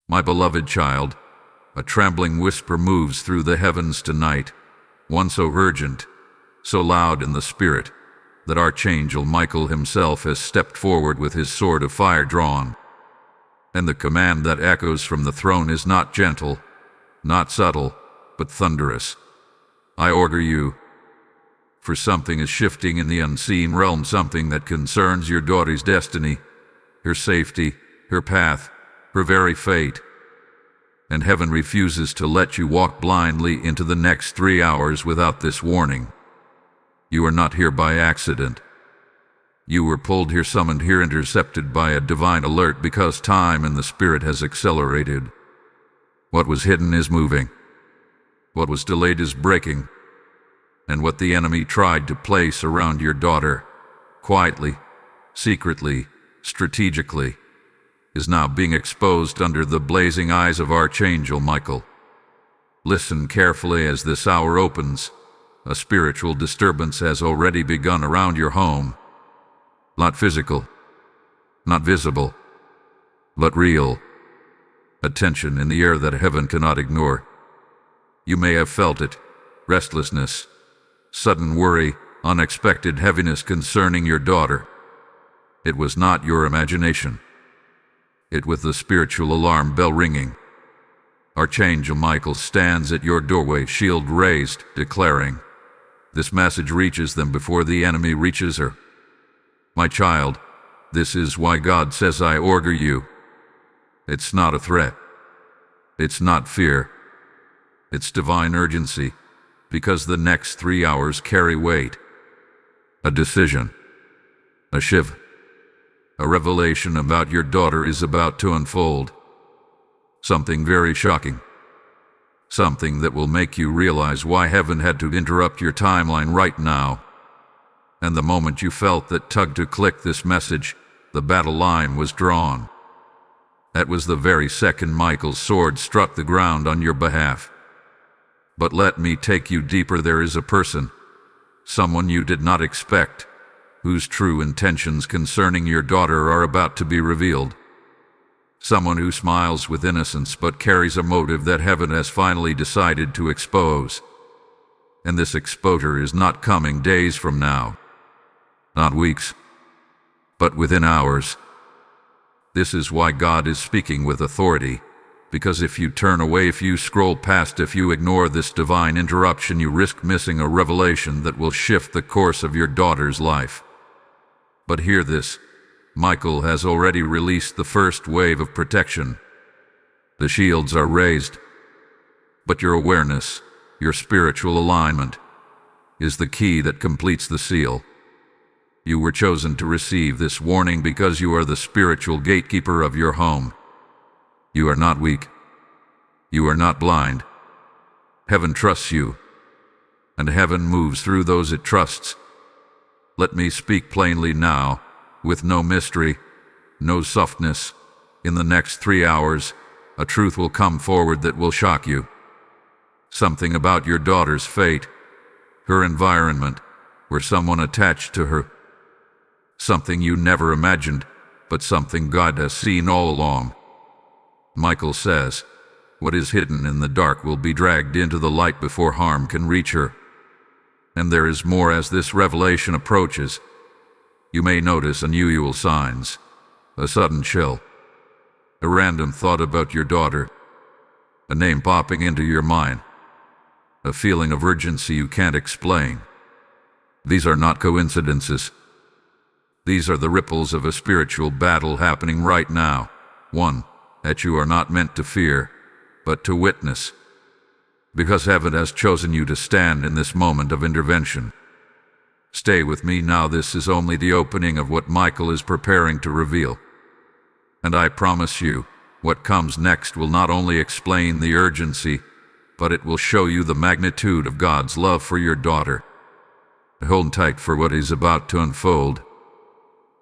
My beloved child, a trembling whisper moves through the heavens tonight, one so urgent, so loud in the spirit, that Archangel Michael himself has stepped forward with his sword of fire drawn. And the command that echoes from the throne is not gentle, not subtle, but thunderous. I order you, for something is shifting in the unseen realm, something that concerns your daughter's destiny, her safety, her path, her very fate. And heaven refuses to let you walk blindly into the next 3 hours without this warning. You are not here by accident. You were pulled here, summoned here, intercepted by a divine alert because time and the spirit has accelerated. What was hidden is moving. What was delayed is breaking. And what the enemy tried to place around your daughter, quietly, secretly, strategically, is now being exposed under the blazing eyes of Archangel Michael. Listen carefully as this hour opens. A spiritual disturbance has already begun around your home. Not physical, not visible, but real. A tension in the air that heaven cannot ignore. You may have felt it, restlessness, sudden worry, unexpected heaviness concerning your daughter. It was not your imagination. It was the spiritual alarm bell ringing. Archangel Michael stands at your doorway, shield raised, declaring, "This message reaches them before the enemy reaches her. My child, this is why God says I order you. It's not a threat. It's not fear. It's divine urgency, because the next 3 hours carry weight. A decision, a shift, a revelation about your daughter is about to unfold. Something very shocking. Something that will make you realize why heaven had to interrupt your timeline right now. And the moment you felt that tug to click this message, the battle line was drawn. That was the very second Michael's sword struck the ground on your behalf. But let me take you deeper. There is a person, someone you did not expect, whose true intentions concerning your daughter are about to be revealed. Someone who smiles with innocence but carries a motive that heaven has finally decided to expose. And this exposure is not coming days from now, not weeks, but within hours. This is why God is speaking with authority, because if you turn away, if you scroll past, if you ignore this divine interruption, you risk missing a revelation that will shift the course of your daughter's life. But hear this. Michael has already released the first wave of protection. The shields are raised. But your awareness, your spiritual alignment, is the key that completes the seal. You were chosen to receive this warning because you are the spiritual gatekeeper of your home. You are not weak. You are not blind. Heaven trusts you, and heaven moves through those it trusts. Let me speak plainly now, with no mystery, no softness. In the next 3 hours, a truth will come forward that will shock you. Something about your daughter's fate, her environment, or someone attached to her. Something you never imagined, but something God has seen all along. Michael says, what is hidden in the dark will be dragged into the light before harm can reach her. And there is more as this revelation approaches. You may notice unusual signs, a sudden chill, a random thought about your daughter, a name popping into your mind, a feeling of urgency you can't explain. These are not coincidences. These are the ripples of a spiritual battle happening right now, one that you are not meant to fear, but to witness, because heaven has chosen you to stand in this moment of intervention. Stay with me now. This is only the opening of what Michael is preparing to reveal. And I promise you, what comes next will not only explain the urgency, but it will show you the magnitude of God's love for your daughter. Hold tight for what is about to unfold.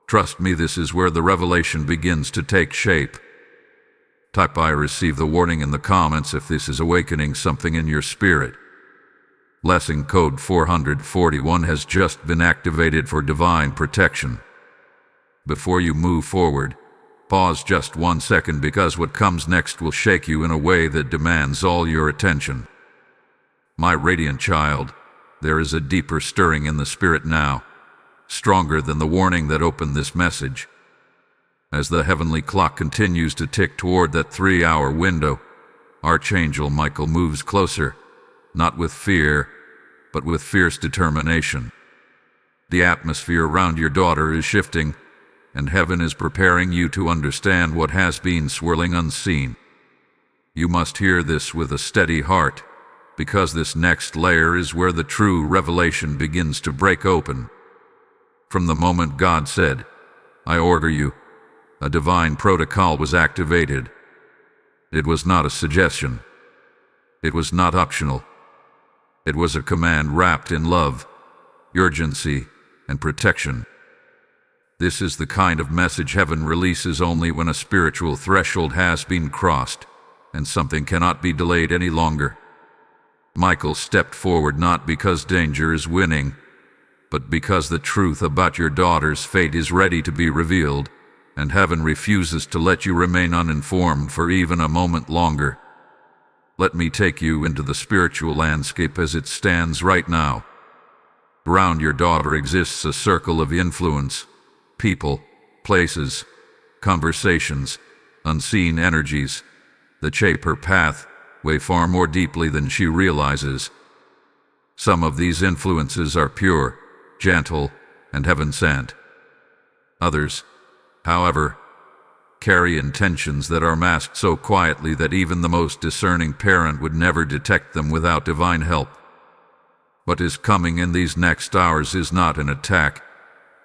Trust me, this is where the revelation begins to take shape. Type I receive the warning in the comments if this is awakening something in your spirit. Lesson code 441 has just been activated for divine protection. Before you move forward, Pause just 1 second, because what comes next will shake you in a way that demands all your attention. My radiant child, there is a deeper stirring in the spirit now, stronger than the warning that opened this message. As the heavenly clock continues to tick toward that 3-hour window, Archangel Michael moves closer, not with fear, but with fierce determination. The atmosphere around your daughter is shifting, and heaven is preparing you to understand what has been swirling unseen. You must hear this with a steady heart, because this next layer is where the true revelation begins to break open. From the moment God said, "I order you," a divine protocol was activated. It was not a suggestion. It was not optional. It was a command wrapped in love, urgency, and protection. This is the kind of message heaven releases only when a spiritual threshold has been crossed, and something cannot be delayed any longer. Michael stepped forward not because danger is winning, but because the truth about your daughter's fate is ready to be revealed, and heaven refuses to let you remain uninformed for even a moment longer. Let me take you into the spiritual landscape as it stands right now. Around your daughter exists a circle of influence, people, places, conversations, unseen energies that shape her path way far more deeply than she realizes. Some of these influences are pure, gentle, and heaven-sent. Others, however, carry intentions that are masked so quietly that even the most discerning parent would never detect them without divine help. What is coming in these next hours is not an attack,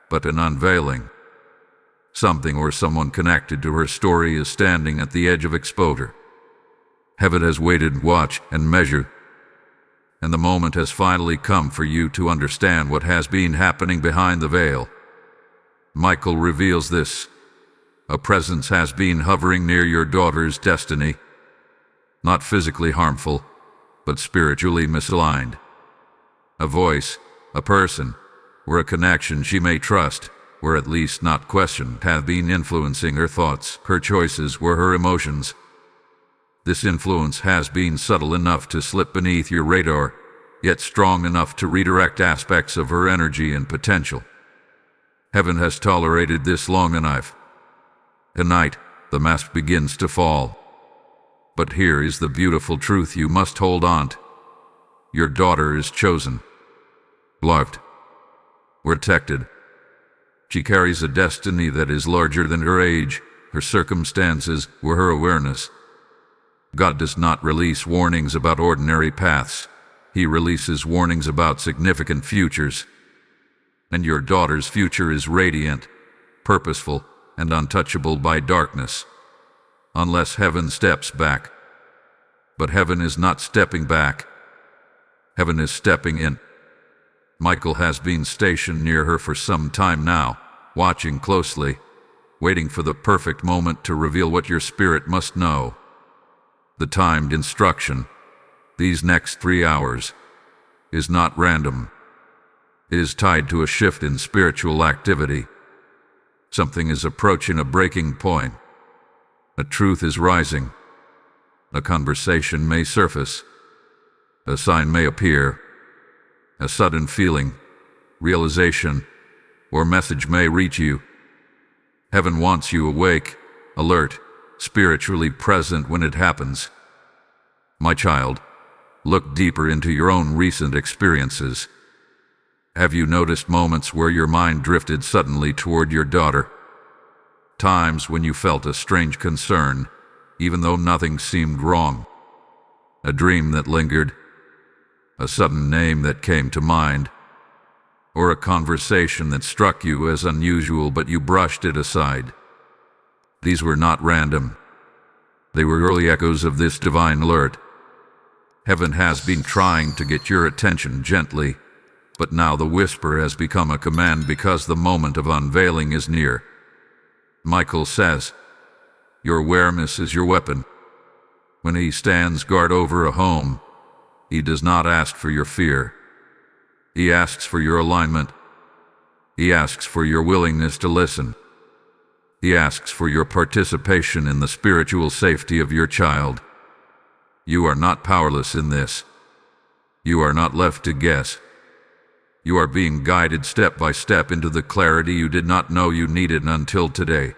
but an unveiling. Something or someone connected to her story is standing at the edge of exposure. Heaven has waited, watched, and measured, and the moment has finally come for you to understand what has been happening behind the veil. Michael reveals this. A presence has been hovering near your daughter's destiny, not physically harmful, but spiritually misaligned. A voice, a person, or a connection she may trust, or at least not question, have been influencing her thoughts, her choices, or her emotions. This influence has been subtle enough to slip beneath your radar, yet strong enough to redirect aspects of her energy and potential. Heaven has tolerated this long enough. Tonight, the mask begins to fall. But here is the beautiful truth you must hold on to. Your daughter is chosen, loved, protected. She carries a destiny that is larger than her age, her circumstances, or her awareness. God does not release warnings about ordinary paths. He releases warnings about significant futures. And your daughter's future is radiant, purposeful, and untouchable by darkness, unless heaven steps back. But heaven is not stepping back. Heaven is stepping in. Michael has been stationed near her for some time now, watching closely, waiting for the perfect moment to reveal what your spirit must know. The timed instruction, these next 3 hours, is not random. It is tied to a shift in spiritual activity. Something is approaching a breaking point. A truth is rising. A conversation may surface. A sign may appear. A sudden feeling, realization, or message may reach you. Heaven wants you awake, alert, spiritually present when it happens. My child, look deeper into your own recent experiences. Have you noticed moments where your mind drifted suddenly toward your daughter? Times when you felt a strange concern, even though nothing seemed wrong. A dream that lingered, a sudden name that came to mind, or a conversation that struck you as unusual but you brushed it aside. These were not random. They were early echoes of this divine alert. Heaven has been trying to get your attention gently, but now the whisper has become a command because the moment of unveiling is near. Michael says, your awareness is your weapon. When he stands guard over a home, he does not ask for your fear. He asks for your alignment. He asks for your willingness to listen. He asks for your participation in the spiritual safety of your child. You are not powerless in this. You are not left to guess. You are being guided step by step into the clarity you did not know you needed until today.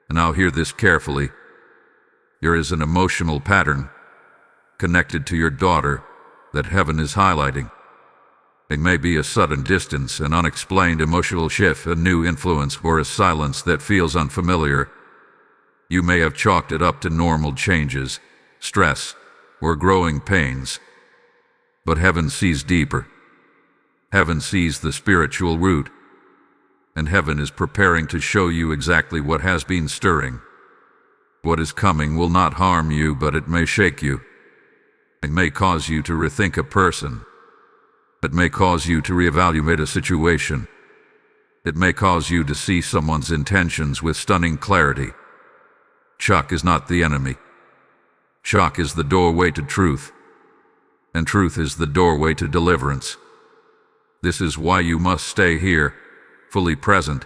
And now hear this carefully. There is an emotional pattern connected to your daughter that heaven is highlighting. It may be a sudden distance, an unexplained emotional shift, a new influence, or a silence that feels unfamiliar. You may have chalked it up to normal changes, stress, or growing pains. But heaven sees deeper. Heaven sees the spiritual root. And heaven is preparing to show you exactly what has been stirring. What is coming will not harm you, but it may shake you. It may cause you to rethink a person. It may cause you to reevaluate a situation. It may cause you to see someone's intentions with stunning clarity. Shock is not the enemy. Shock is the doorway to truth. And truth is the doorway to deliverance. This is why you must stay here, fully present.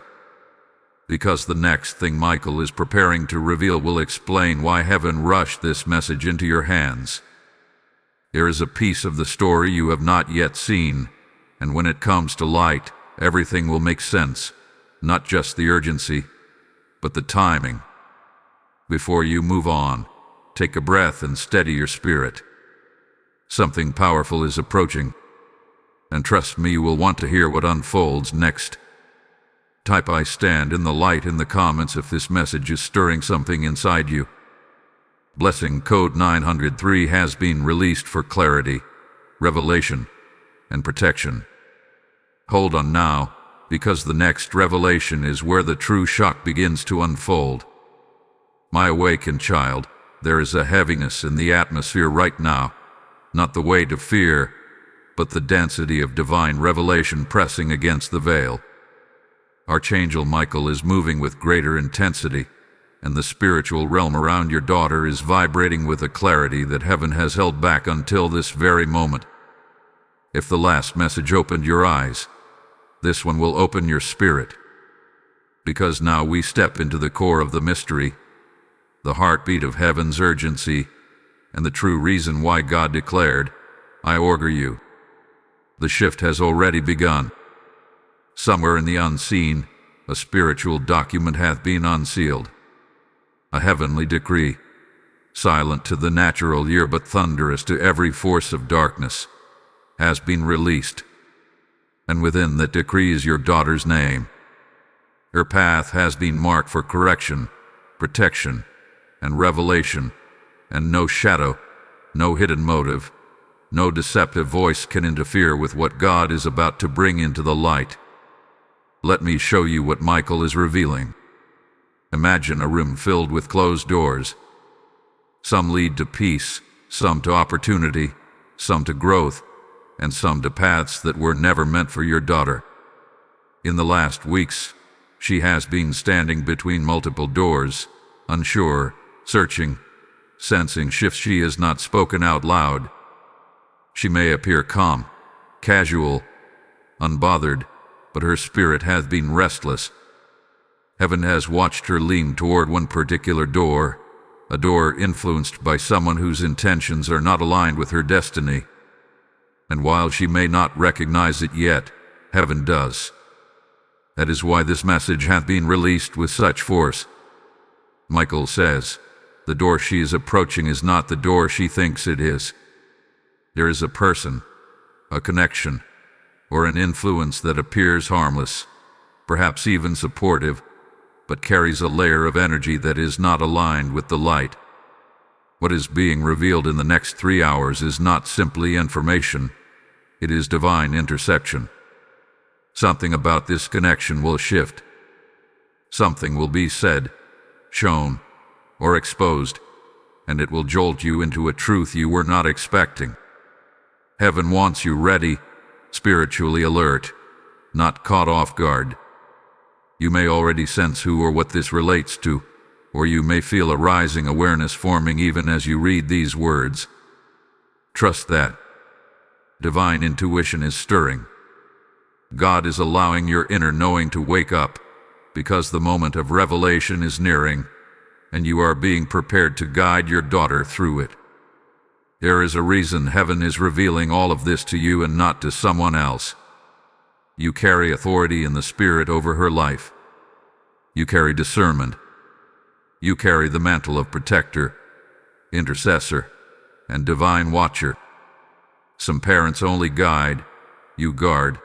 Because the next thing Michael is preparing to reveal will explain why heaven rushed this message into your hands. There is a piece of the story you have not yet seen, and when it comes to light, everything will make sense, not just the urgency, but the timing. Before you move on, take a breath and steady your spirit. Something powerful is approaching, and trust me, you will want to hear what unfolds next. Type "I stand in the light" in the comments if this message is stirring something inside you. Blessing Code 903 has been released for clarity, revelation, and protection. Hold on now, because the next revelation is where the true shock begins to unfold. My awakened child, there is a heaviness in the atmosphere right now, not the weight of fear, but the density of divine revelation pressing against the veil. Archangel Michael is moving with greater intensity, and the spiritual realm around your daughter is vibrating with a clarity that heaven has held back until this very moment. If the last message opened your eyes, this one will open your spirit. Because now we step into the core of the mystery, the heartbeat of heaven's urgency, and the true reason why God declared, "I order you." The shift has already begun. Somewhere in the unseen, a spiritual document hath been unsealed. A heavenly decree, silent to the natural ear but thunderous to every force of darkness, has been released. And within that decree is your daughter's name. Her path has been marked for correction, protection, and revelation, and no shadow, no hidden motive, no deceptive voice can interfere with what God is about to bring into the light. Let me show you what Michael is revealing. Imagine a room filled with closed doors. Some lead to peace, some to opportunity, some to growth, and some to paths that were never meant for your daughter. In the last weeks, she has been standing between multiple doors, unsure, searching, sensing shifts she has not spoken out loud. She may appear calm, casual, unbothered, but her spirit hath been restless. Heaven has watched her lean toward one particular door, a door influenced by someone whose intentions are not aligned with her destiny. And while she may not recognize it yet, heaven does. That is why this message hath been released with such force. Michael says, the door she is approaching is not the door she thinks it is. There is a person, a connection, or an influence that appears harmless, perhaps even supportive, but carries a layer of energy that is not aligned with the light. What is being revealed in the next 3 hours is not simply information, it is divine intersection. Something about this connection will shift. Something will be said, shown, or exposed, and it will jolt you into a truth you were not expecting. Heaven wants you ready, spiritually alert, not caught off guard. You may already sense who or what this relates to, or you may feel a rising awareness forming even as you read these words. Trust that. Divine intuition is stirring. God is allowing your inner knowing to wake up, because the moment of revelation is nearing, and you are being prepared to guide your daughter through it. There is a reason heaven is revealing all of this to you and not to someone else. You carry authority in the Spirit over her life. You carry discernment. You carry the mantle of protector, intercessor, and divine watcher. Some parents only guide, you guard.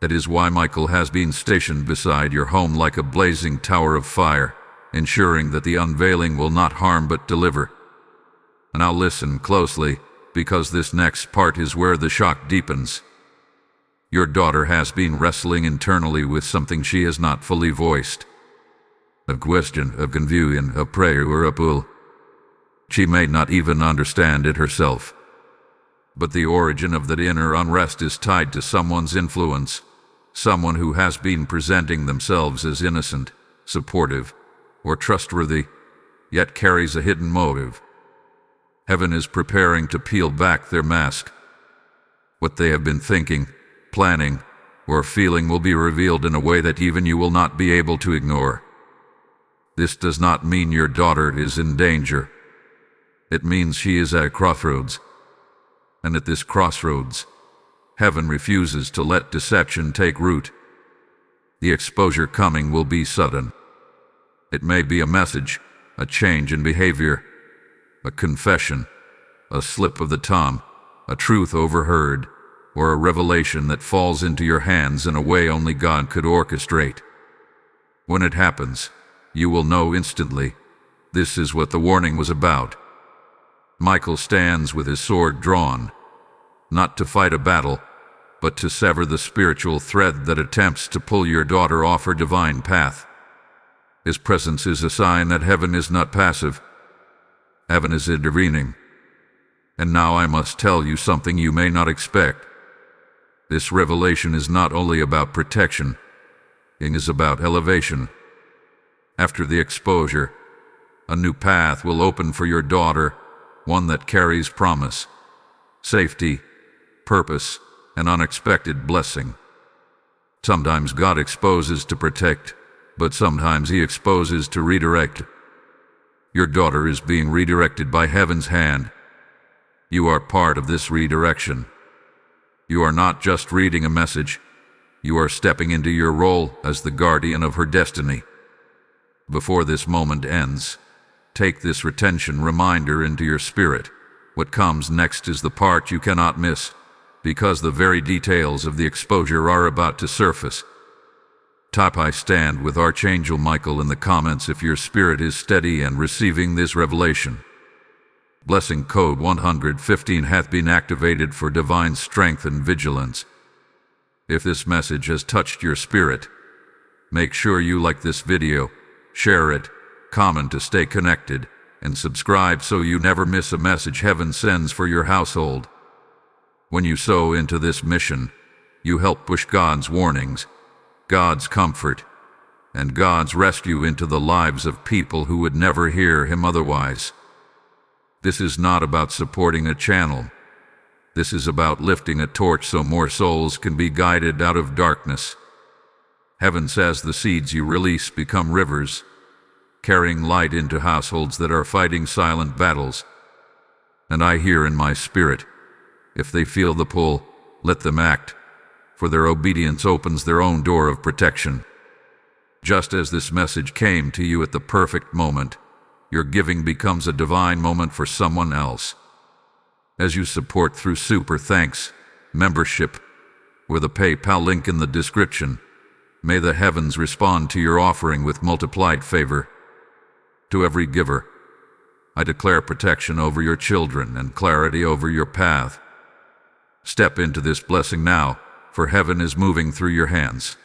That is why Michael has been stationed beside your home like a blazing tower of fire, ensuring that the unveiling will not harm but deliver. Now listen closely, because this next part is where the shock deepens. Your daughter has been wrestling internally with something she has not fully voiced. A question, a confusion, a prayer, or a pull. She may not even understand it herself. But the origin of that inner unrest is tied to someone's influence, someone who has been presenting themselves as innocent, supportive, or trustworthy, yet carries a hidden motive. Heaven is preparing to peel back their mask. What they have been thinking, planning, or feeling will be revealed in a way that even you will not be able to ignore. This does not mean your daughter is in danger. It means she is at a crossroads. And at this crossroads, heaven refuses to let deception take root. The exposure coming will be sudden. It may be a message, a change in behavior, a confession, a slip of the tongue, a truth overheard, or a revelation that falls into your hands in a way only God could orchestrate. When it happens, you will know instantly. This is what the warning was about. Michael stands with his sword drawn, not to fight a battle, but to sever the spiritual thread that attempts to pull your daughter off her divine path. His presence is a sign that heaven is not passive. Heaven is intervening. And now I must tell you something you may not expect. This revelation is not only about protection, it is about elevation. After the exposure, a new path will open for your daughter, one that carries promise, safety, purpose, and unexpected blessing. Sometimes God exposes to protect, but sometimes He exposes to redirect. Your daughter is being redirected by heaven's hand. You are part of this redirection. You are not just reading a message, you are stepping into your role as the guardian of her destiny. Before this moment ends, take this retention reminder into your spirit. What comes next is the part you cannot miss, because the very details of the exposure are about to surface. Type "I stand with Archangel Michael" in the comments if your spirit is steady and receiving this revelation. Blessing code 115 hath been activated for divine strength and vigilance. If this message has touched your spirit, make sure you like this video, share it, comment to stay connected, and subscribe so you never miss a message heaven sends for your household. When you sow into this mission, you help push God's warnings, God's comfort, and God's rescue into the lives of people who would never hear Him otherwise. This is not about supporting a channel. This is about lifting a torch so more souls can be guided out of darkness. Heaven says the seeds you release become rivers, carrying light into households that are fighting silent battles. And I hear in my spirit, if they feel the pull, let them act, for their obedience opens their own door of protection. Just as this message came to you at the perfect moment, your giving becomes a divine moment for someone else. As you support through Super Thanks, membership, or the PayPal link in the description, may the heavens respond to your offering with multiplied favor. To every giver, I declare protection over your children and clarity over your path. Step into this blessing now, for heaven is moving through your hands.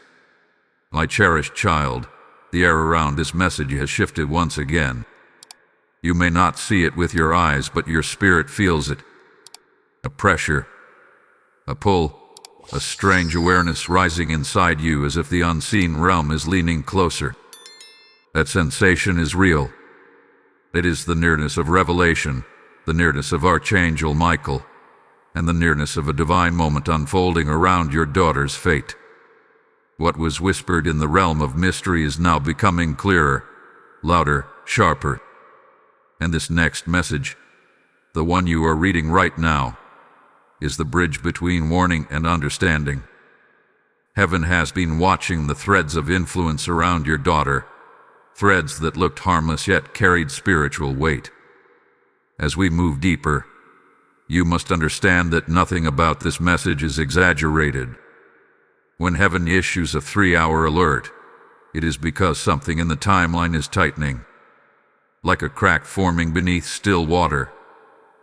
My cherished child, the air around this message has shifted once again. You may not see it with your eyes, but your spirit feels it. A pressure, a pull, a strange awareness rising inside you as if the unseen realm is leaning closer. That sensation is real. It is the nearness of revelation, the nearness of Archangel Michael, and the nearness of a divine moment unfolding around your daughter's fate. What was whispered in the realm of mystery is now becoming clearer, louder, sharper. And this next message, the one you are reading right now, is the bridge between warning and understanding. Heaven has been watching the threads of influence around your daughter, threads that looked harmless yet carried spiritual weight. As we move deeper, you must understand that nothing about this message is exaggerated. When heaven issues a 3-hour alert, it is because something in the timeline is tightening. Like a crack forming beneath still water,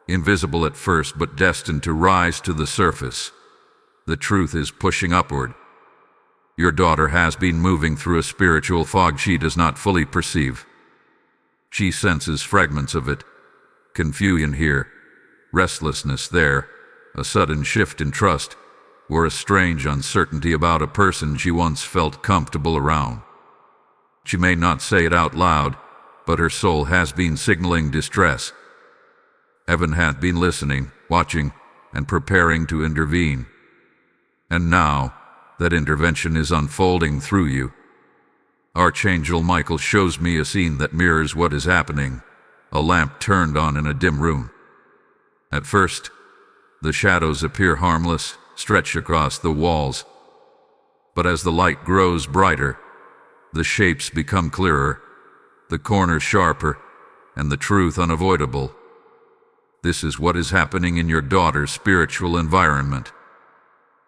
invisible at first but destined to rise to the surface. The truth is pushing upward. Your daughter has been moving through a spiritual fog she does not fully perceive. She senses fragments of it, confusion here, restlessness there, a sudden shift in trust, or a strange uncertainty about a person she once felt comfortable around. She may not say it out loud, but her soul has been signaling distress. Heaven hath been listening, watching, and preparing to intervene. And now, that intervention is unfolding through you. Archangel Michael shows me a scene that mirrors what is happening, a lamp turned on in a dim room. At first, the shadows appear harmless, stretch across the walls. But as the light grows brighter, the shapes become clearer, the corners sharper, and the truth unavoidable. This is what is happening in your daughter's spiritual environment.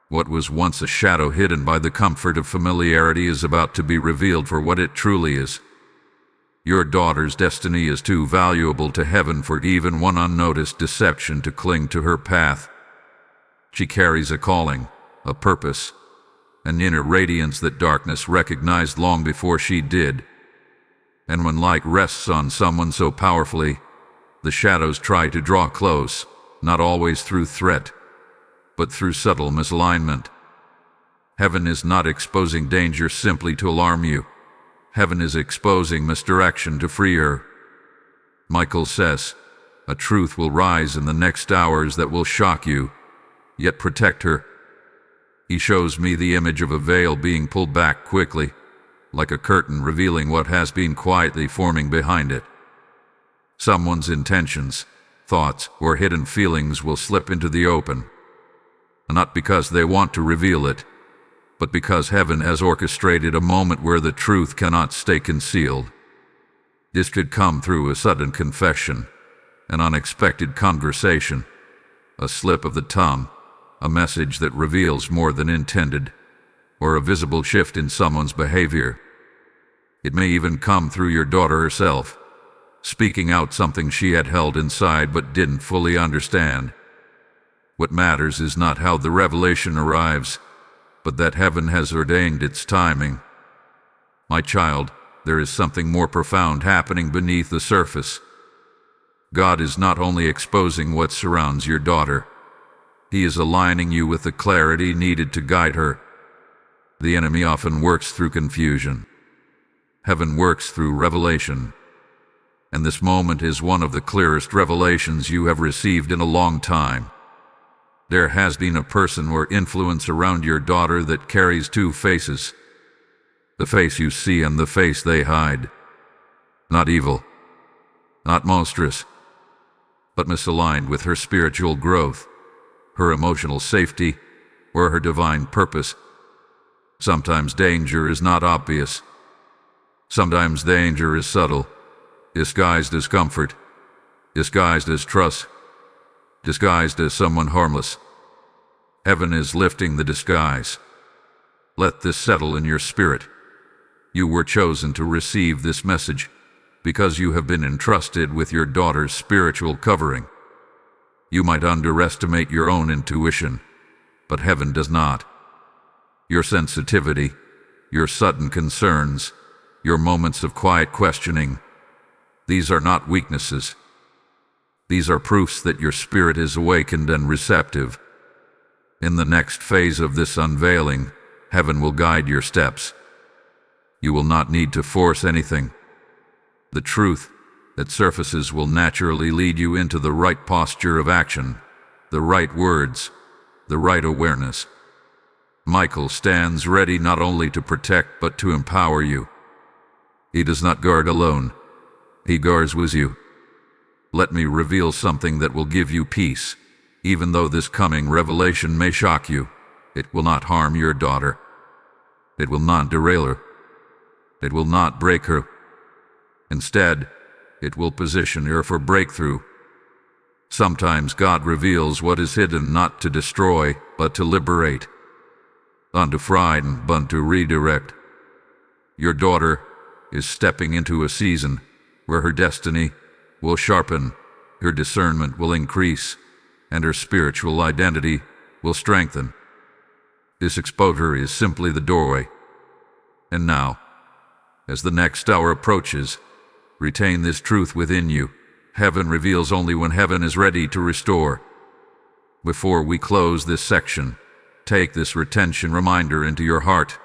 What was once a shadow hidden by the comfort of familiarity is about to be revealed for what it truly is. Your daughter's destiny is too valuable to heaven for even one unnoticed deception to cling to her path. She carries a calling, a purpose, an inner radiance that darkness recognized long before she did. And when light rests on someone so powerfully, the shadows try to draw close, not always through threat, but through subtle misalignment. Heaven is not exposing danger simply to alarm you. Heaven is exposing misdirection to free her. Michael says, a truth will rise in the next hours that will shock you, yet protect her. He shows me the image of a veil being pulled back quickly, like a curtain revealing what has been quietly forming behind it. Someone's intentions, thoughts, or hidden feelings will slip into the open, not because they want to reveal it, but because heaven has orchestrated a moment where the truth cannot stay concealed. This could come through a sudden confession, an unexpected conversation, a slip of the tongue, a message that reveals more than intended, or a visible shift in someone's behavior. It may even come through your daughter herself, speaking out something she had held inside but didn't fully understand. What matters is not how the revelation arrives, but that heaven has ordained its timing. My child, there is something more profound happening beneath the surface. God is not only exposing what surrounds your daughter, He is aligning you with the clarity needed to guide her. The enemy often works through confusion. Heaven works through revelation. And this moment is one of the clearest revelations you have received in a long time. There has been a person or influence around your daughter that carries two faces. The face you see and the face they hide. Not evil, not monstrous, but misaligned with her spiritual growth, her emotional safety, or her divine purpose. Sometimes danger is not obvious. Sometimes danger is subtle, disguised as comfort, disguised as trust, disguised as someone harmless. Heaven is lifting the disguise. Let this settle in your spirit. You were chosen to receive this message because you have been entrusted with your daughter's spiritual covering. You might underestimate your own intuition, but heaven does not. Your sensitivity, your sudden concerns, your moments of quiet questioning, these are not weaknesses. These are proofs that your spirit is awakened and receptive. In the next phase of this unveiling, heaven will guide your steps. You will not need to force anything. The truth that surfaces will naturally lead you into the right posture of action, the right words, the right awareness. Michael stands ready not only to protect but to empower you. He does not guard alone. He guards with you. Let me reveal something that will give you peace. Even though this coming revelation may shock you, it will not harm your daughter. It will not derail her. It will not break her. Instead, it will position her for breakthrough. Sometimes God reveals what is hidden not to destroy, but to liberate, not to frighten, but to redirect. Your daughter is stepping into a season where her destiny will sharpen, her discernment will increase, and her spiritual identity will strengthen. This exposure is simply the doorway. And now, as the next hour approaches, retain this truth within you. Heaven reveals only when heaven is ready to restore. Before we close this section, take this retention reminder into your heart.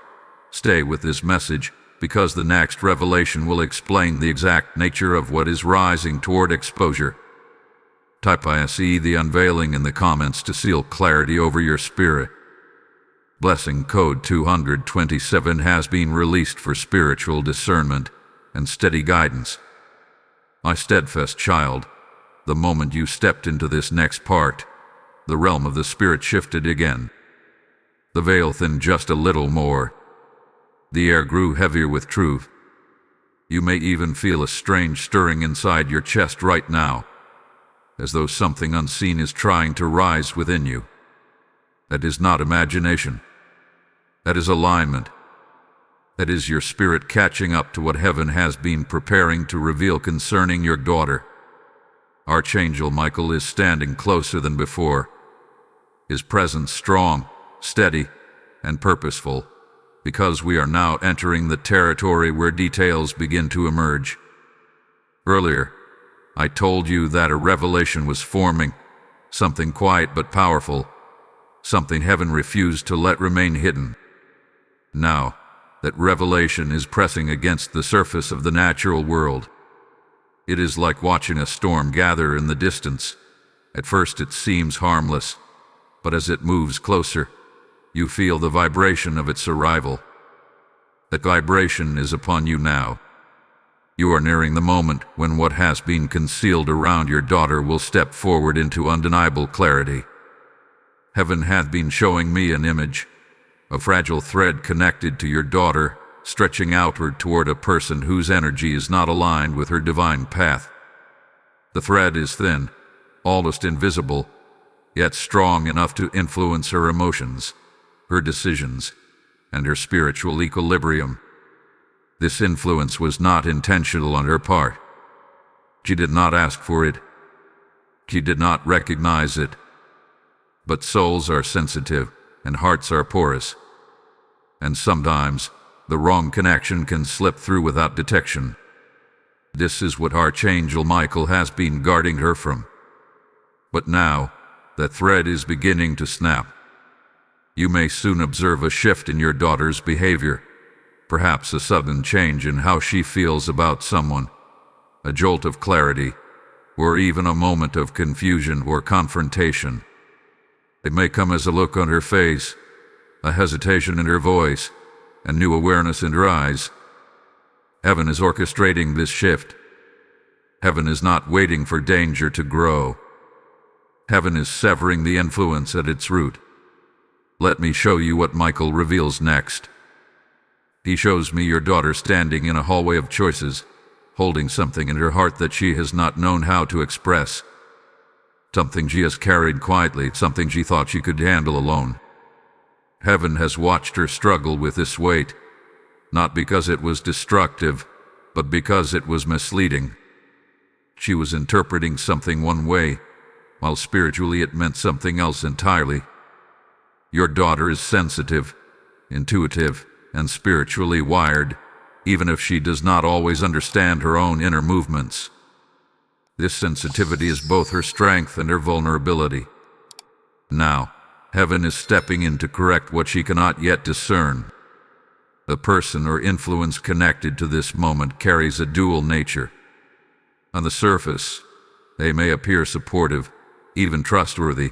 Stay with this message, because the next revelation will explain the exact nature of what is rising toward exposure. Type "I see the unveiling" in the comments to seal clarity over your spirit. Blessing code 227 has been released for spiritual discernment and steady guidance. My steadfast child, the moment you stepped into this next part, the realm of the spirit shifted again. The veil thinned just a little more. The air grew heavier with truth. You may even feel a strange stirring inside your chest right now, as though something unseen is trying to rise within you. That is not imagination. That is alignment. That is your spirit catching up to what heaven has been preparing to reveal concerning your daughter. Archangel Michael is standing closer than before, his presence strong, steady, and purposeful, because we are now entering the territory where details begin to emerge. Earlier, I told you that a revelation was forming, something quiet but powerful, something heaven refused to let remain hidden. Now, that revelation is pressing against the surface of the natural world. It is like watching a storm gather in the distance. At first it seems harmless, but as it moves closer, you feel the vibration of its arrival. That vibration is upon you now. You are nearing the moment when what has been concealed around your daughter will step forward into undeniable clarity. Heaven hath been showing me an image, a fragile thread connected to your daughter, stretching outward toward a person whose energy is not aligned with her divine path. The thread is thin, almost invisible, yet strong enough to influence her emotions, her decisions, and her spiritual equilibrium. This influence was not intentional on her part. She did not ask for it. She did not recognize it. But souls are sensitive, and hearts are porous. And sometimes, the wrong connection can slip through without detection. This is what Archangel Michael has been guarding her from. But now, that thread is beginning to snap. You may soon observe a shift in your daughter's behavior, perhaps a sudden change in how she feels about someone, a jolt of clarity, or even a moment of confusion or confrontation. It may come as a look on her face, a hesitation in her voice, and new awareness in her eyes. Heaven is orchestrating this shift. Heaven is not waiting for danger to grow. Heaven is severing the influence at its root. Let me show you what Michael reveals next. He shows me your daughter standing in a hallway of choices, holding something in her heart that she has not known how to express. Something she has carried quietly, something she thought she could handle alone. Heaven has watched her struggle with this weight, not because it was destructive, but because it was misleading. She was interpreting something one way, while spiritually it meant something else entirely. Your daughter is sensitive, intuitive, and spiritually wired, even if she does not always understand her own inner movements. This sensitivity is both her strength and her vulnerability. Now, heaven is stepping in to correct what she cannot yet discern. The person or influence connected to this moment carries a dual nature. On the surface, they may appear supportive, even trustworthy.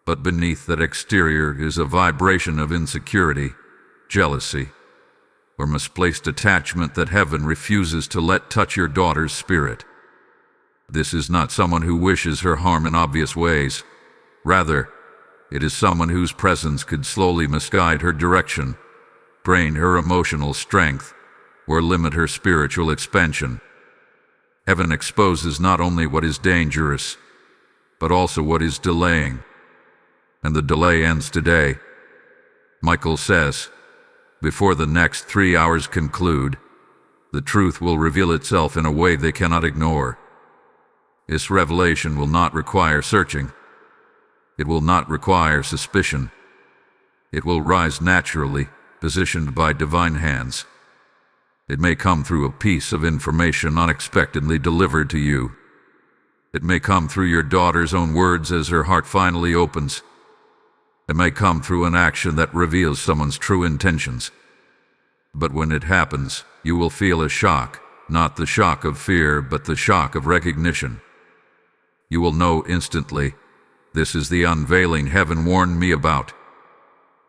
But beneath that exterior is a vibration of insecurity, jealousy, or misplaced attachment that heaven refuses to let touch your daughter's spirit. This is not someone who wishes her harm in obvious ways. Rather, it is someone whose presence could slowly misguide her direction, drain her emotional strength, or limit her spiritual expansion. Heaven exposes not only what is dangerous, but also what is delaying. And the delay ends today. Michael says, before the next 3 hours conclude, the truth will reveal itself in a way they cannot ignore. This revelation will not require searching. It will not require suspicion. It will rise naturally, positioned by divine hands. It may come through a piece of information unexpectedly delivered to you. It may come through your daughter's own words as her heart finally opens. It may come through an action that reveals someone's true intentions. But when it happens, you will feel a shock, not the shock of fear, but the shock of recognition. You will know instantly, this is the unveiling heaven warned me about.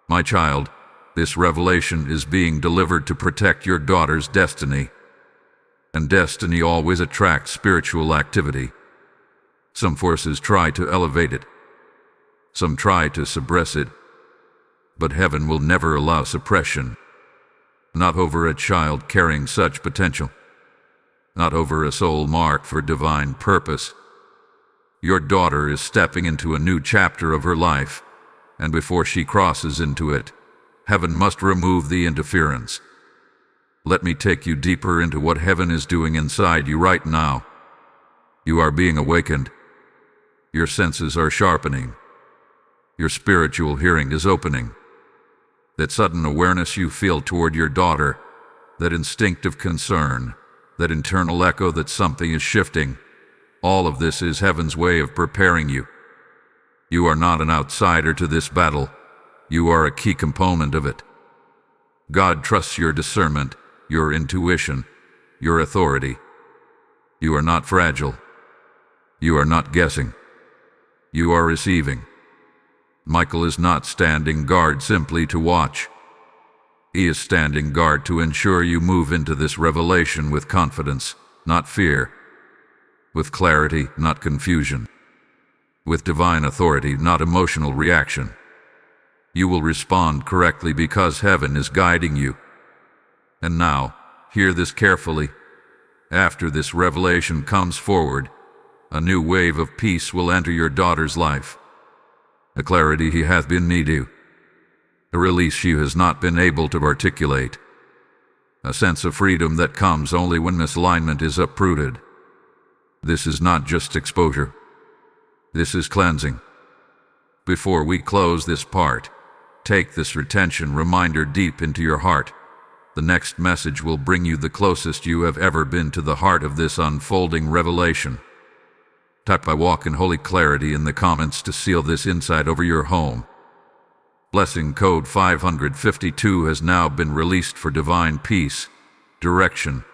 My child, this revelation is being delivered to protect your daughter's destiny. And destiny always attracts spiritual activity. Some forces try to elevate it. Some try to suppress it. But heaven will never allow suppression. Not over a child carrying such potential. Not over a soul marked for divine purpose. Your daughter is stepping into a new chapter of her life, and before she crosses into it, heaven must remove the interference. Let me take you deeper into what heaven is doing inside you right now. You are being awakened. Your senses are sharpening. Your spiritual hearing is opening. That sudden awareness you feel toward your daughter, that instinctive concern, that internal echo that something is shifting, all of this is heaven's way of preparing you. You are not an outsider to this battle. You are a key component of it. God trusts your discernment, your intuition, your authority. You are not fragile. You are not guessing. You are receiving. Michael is not standing guard simply to watch. He is standing guard to ensure you move into this revelation with confidence, not fear. With clarity, not confusion. With divine authority, not emotional reaction. You will respond correctly because heaven is guiding you. And now, hear this carefully. After this revelation comes forward, a new wave of peace will enter your daughter's life. A clarity he hath been needing. A release she has not been able to articulate. A sense of freedom that comes only when misalignment is uprooted. This is not just exposure. This is cleansing. Before we close this part, take this retention reminder deep into your heart. The next message will bring you the closest you have ever been to the heart of this unfolding revelation. Type "I walk in holy clarity" in the comments to seal this insight over your home. Blessing code 552 has now been released for divine peace, direction,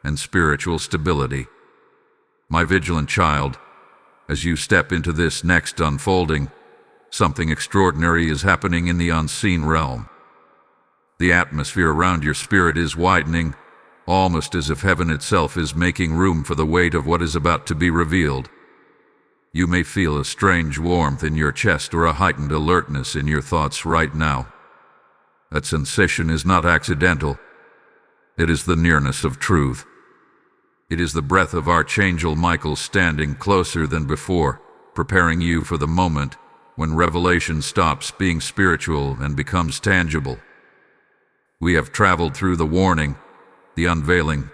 and spiritual stability. My vigilant child, as you step into this next unfolding, something extraordinary is happening in the unseen realm. The atmosphere around your spirit is widening, almost as if heaven itself is making room for the weight of what is about to be revealed. You may feel a strange warmth in your chest or a heightened alertness in your thoughts right now. That sensation is not accidental. It is the nearness of truth. It is the breath of Archangel Michael standing closer than before, preparing you for the moment when revelation stops being spiritual and becomes tangible. We have traveled through the warning, the unveiling,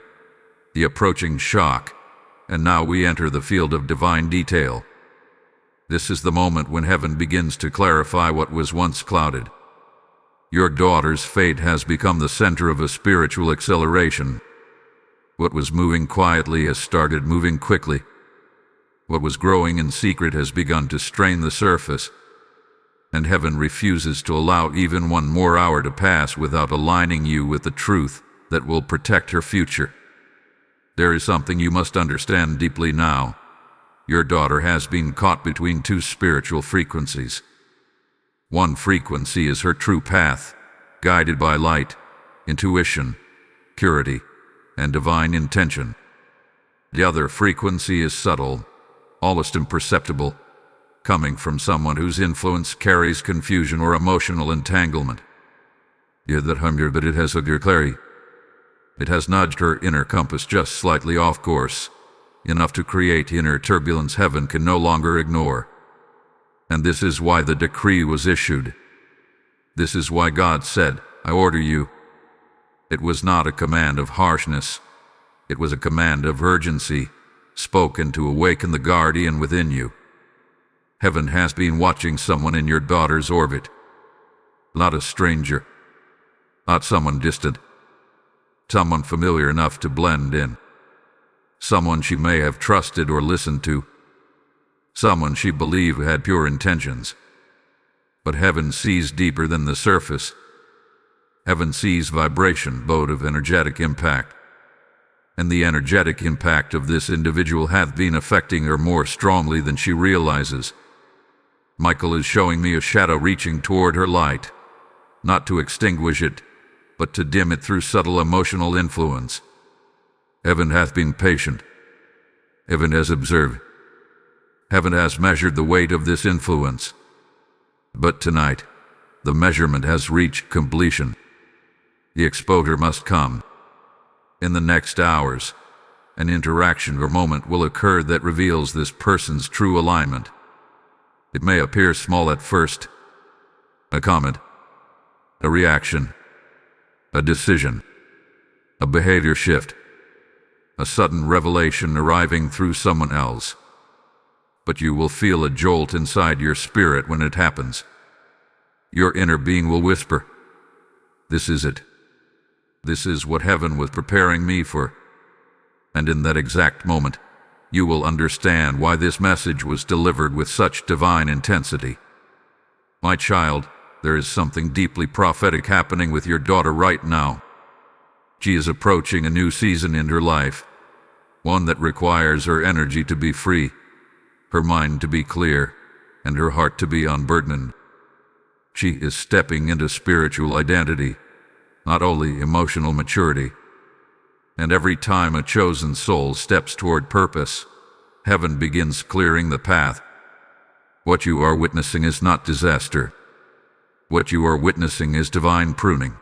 the approaching shock, and now we enter the field of divine detail. This is the moment when heaven begins to clarify what was once clouded. Your daughter's fate has become the center of a spiritual acceleration. What was moving quietly has started moving quickly. What was growing in secret has begun to strain the surface. And heaven refuses to allow even one more hour to pass without aligning you with the truth that will protect her future. There is something you must understand deeply now. Your daughter has been caught between two spiritual frequencies, One frequency is her true path, guided by light, intuition, purity, and divine intention. The other frequency is subtle, almost imperceptible, coming from someone whose influence carries confusion or emotional entanglement. Yet that hunger, but it has a clear clarity. It has nudged her inner compass just slightly off course, enough to create inner turbulence heaven can no longer ignore. And this is why the decree was issued. This is why God said, "I order you." It was not a command of harshness. It was a command of urgency, spoken to awaken the guardian within you. Heaven has been watching someone in your daughter's orbit. Not a stranger. Not someone distant. Someone familiar enough to blend in. Someone she may have trusted or listened to. Someone she believed had pure intentions. But heaven sees deeper than the surface. Heaven sees vibration, both of energetic impact. And the energetic impact of this individual hath been affecting her more strongly than she realizes. Michael is showing me a shadow reaching toward her light, not to extinguish it, but to dim it through subtle emotional influence. Heaven hath been patient. Heaven has observed. Heaven has measured the weight of this influence. But tonight, the measurement has reached completion. The exposure must come. In the next hours, an interaction or moment will occur that reveals this person's true alignment. It may appear small at first. A comment, a reaction, a decision, a behavior shift, a sudden revelation arriving through someone else. But you will feel a jolt inside your spirit when it happens. Your inner being will whisper, "This is it. This is what heaven was preparing me for." And in that exact moment, you will understand why this message was delivered with such divine intensity. My child, there is something deeply prophetic happening with your daughter right now. She is approaching a new season in her life, one that requires her energy to be free, her mind to be clear, and her heart to be unburdened. She is stepping into spiritual identity, not only emotional maturity. And every time a chosen soul steps toward purpose, heaven begins clearing the path. What you are witnessing is not disaster. What you are witnessing is divine pruning.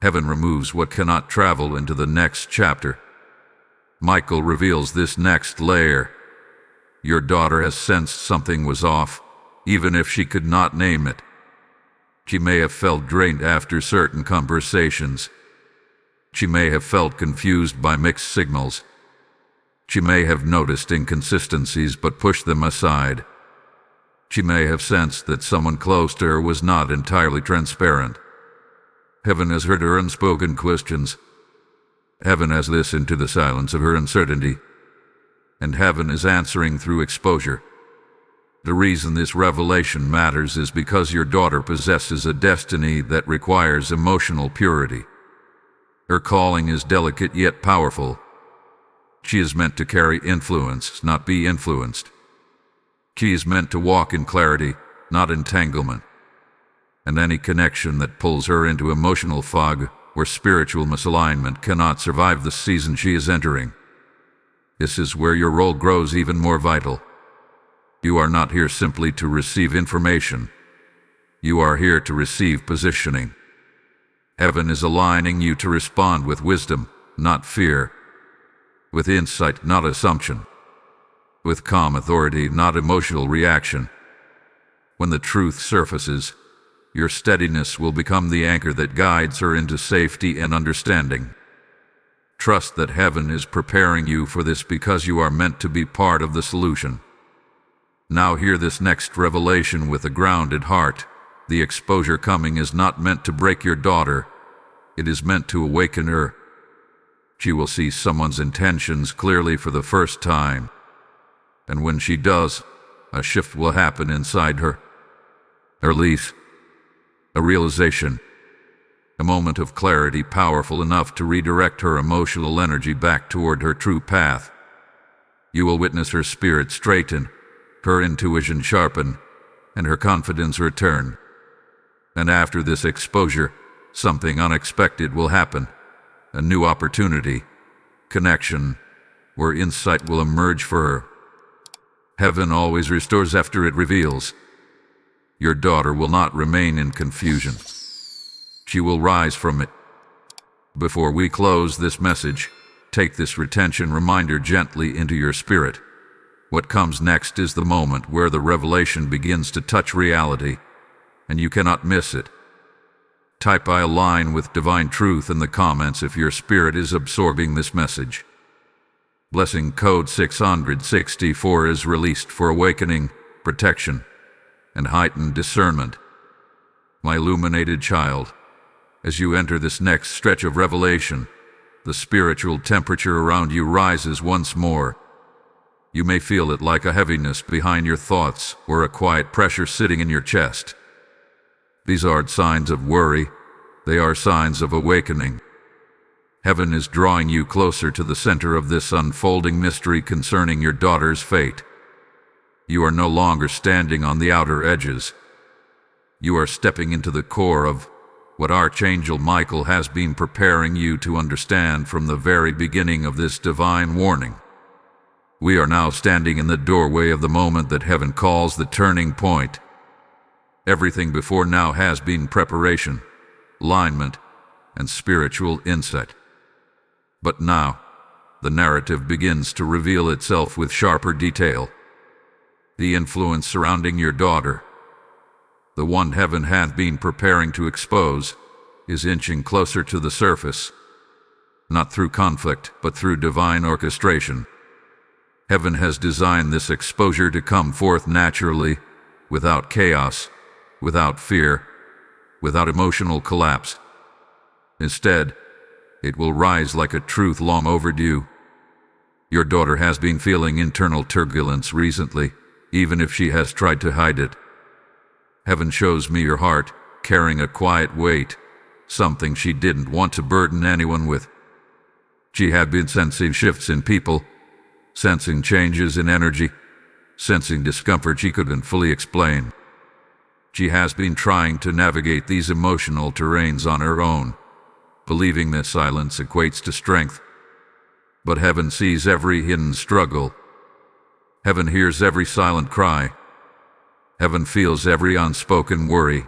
Heaven removes what cannot travel into the next chapter. Michael reveals this next layer. Your daughter has sensed something was off, even if she could not name it. She may have felt drained after certain conversations. She may have felt confused by mixed signals. She may have noticed inconsistencies but pushed them aside. She may have sensed that someone close to her was not entirely transparent. Heaven has heard her unspoken questions. Heaven has listened to the silence of her uncertainty. And heaven is answering through exposure. The reason this revelation matters is because your daughter possesses a destiny that requires emotional purity. Her calling is delicate yet powerful. She is meant to carry influence, not be influenced. She is meant to walk in clarity, not entanglement. And any connection that pulls her into emotional fog or spiritual misalignment cannot survive the season she is entering. This is where your role grows even more vital. You are not here simply to receive information. You are here to receive positioning. Heaven is aligning you to respond with wisdom, not fear. With insight, not assumption. With calm authority, not emotional reaction. When the truth surfaces, your steadiness will become the anchor that guides her into safety and understanding. Trust that heaven is preparing you for this because you are meant to be part of the solution. Now hear this next revelation with a grounded heart. The exposure coming is not meant to break your daughter. It is meant to awaken her. She will see someone's intentions clearly for the first time. And when she does, a shift will happen inside her. A release. A realization. A moment of clarity powerful enough to redirect her emotional energy back toward her true path. You will witness her spirit straighten, her intuition sharpen, and her confidence return. And after this exposure, something unexpected will happen. A new opportunity, connection, or insight will emerge for her. Heaven always restores after it reveals. Your daughter will not remain in confusion. She will rise from it. Before we close this message, take this retention reminder gently into your spirit. What comes next is the moment where the revelation begins to touch reality, and you cannot miss it. Type "I align with divine truth" in the comments if your spirit is absorbing this message. Blessing code 664 is released for awakening, protection, and heightened discernment. My illuminated child, as you enter this next stretch of revelation, the spiritual temperature around you rises once more. You may feel it like a heaviness behind your thoughts or a quiet pressure sitting in your chest. These aren't signs of worry, they are signs of awakening. Heaven is drawing you closer to the center of this unfolding mystery concerning your daughter's fate. You are no longer standing on the outer edges. You are stepping into the core of what Archangel Michael has been preparing you to understand from the very beginning of this divine warning. We are now standing in the doorway of the moment that heaven calls the turning point. Everything before now has been preparation, alignment, and spiritual insight. But now, the narrative begins to reveal itself with sharper detail. The influence surrounding your daughter, the one heaven had been preparing to expose, is inching closer to the surface, not through conflict, but through divine orchestration. Heaven has designed this exposure to come forth naturally, without chaos, without fear, without emotional collapse. Instead, it will rise like a truth long overdue. Your daughter has been feeling internal turbulence recently, even if she has tried to hide it. Heaven shows me your heart, carrying a quiet weight, something she didn't want to burden anyone with. She had been sensing shifts in people, sensing changes in energy, sensing discomfort she couldn't fully explain. She has been trying to navigate these emotional terrains on her own, believing that silence equates to strength. But heaven sees every hidden struggle. Heaven hears every silent cry. Heaven feels every unspoken worry.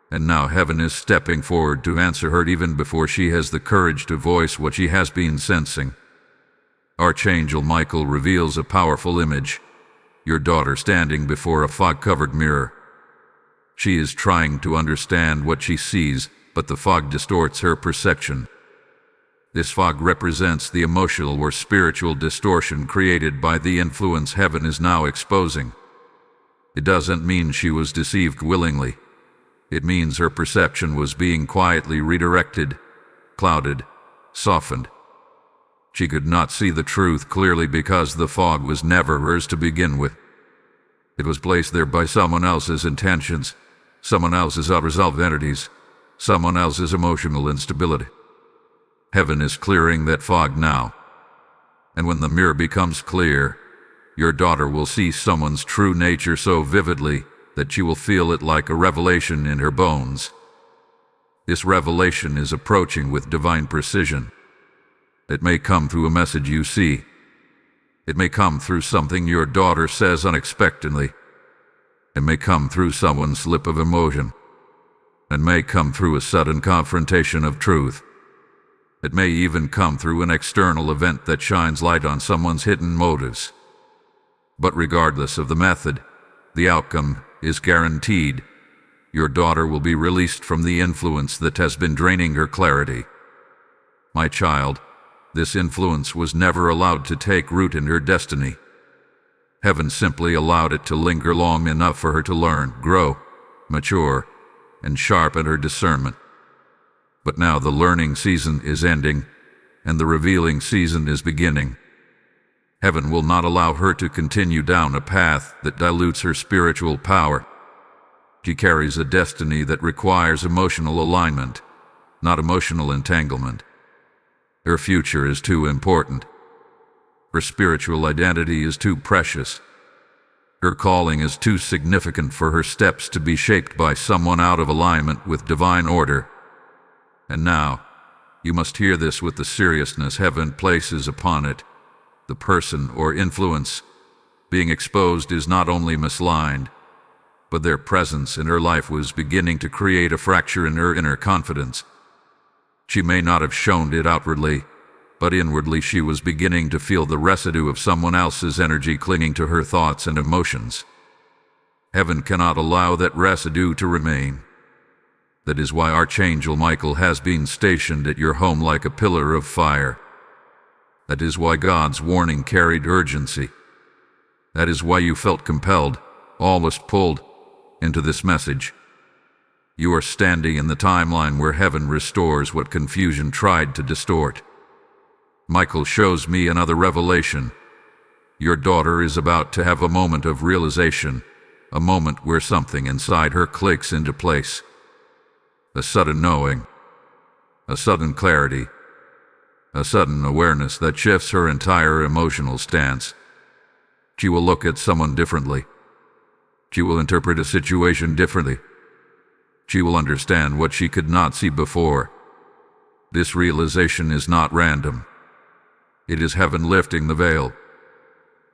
And now heaven is stepping forward to answer her even before she has the courage to voice what she has been sensing. Archangel Michael reveals a powerful image, your daughter standing before a fog-covered mirror. She is trying to understand what she sees, but the fog distorts her perception. This fog represents the emotional or spiritual distortion created by the influence heaven is now exposing. It doesn't mean she was deceived willingly. It means her perception was being quietly redirected, clouded, softened. She could not see the truth clearly because the fog was never hers to begin with. It was placed there by someone else's intentions, someone else's unresolved entities, someone else's emotional instability. Heaven is clearing that fog now. And when the mirror becomes clear, your daughter will see someone's true nature so vividly that she will feel it like a revelation in her bones. This revelation is approaching with divine precision. It may come through a message you see. It may come through something your daughter says unexpectedly. It may come through someone's slip of emotion. It may come through a sudden confrontation of truth. It may even come through an external event that shines light on someone's hidden motives. But regardless of the method, the outcome is guaranteed. Your daughter will be released from the influence that has been draining her clarity. My child, this influence was never allowed to take root in her destiny. Heaven simply allowed it to linger long enough for her to learn, grow, mature, and sharpen her discernment. But now the learning season is ending, and the revealing season is beginning. Heaven will not allow her to continue down a path that dilutes her spiritual power. She carries a destiny that requires emotional alignment, not emotional entanglement. Her future is too important. Her spiritual identity is too precious. Her calling is too significant for her steps to be shaped by someone out of alignment with divine order. And now, you must hear this with the seriousness heaven places upon it. The person or influence being exposed is not only misaligned, but their presence in her life was beginning to create a fracture in her inner confidence. She may not have shown it outwardly, but inwardly she was beginning to feel the residue of someone else's energy clinging to her thoughts and emotions. Heaven cannot allow that residue to remain. That is why Archangel Michael has been stationed at your home like a pillar of fire. That is why God's warning carried urgency. That is why you felt compelled, almost pulled, into this message. You are standing in the timeline where heaven restores what confusion tried to distort. Michael shows me another revelation. Your daughter is about to have a moment of realization, a moment where something inside her clicks into place. A sudden knowing, a sudden clarity, a sudden awareness that shifts her entire emotional stance. She will look at someone differently. She will interpret a situation differently. She will understand what she could not see before. This realization is not random. It is heaven lifting the veil.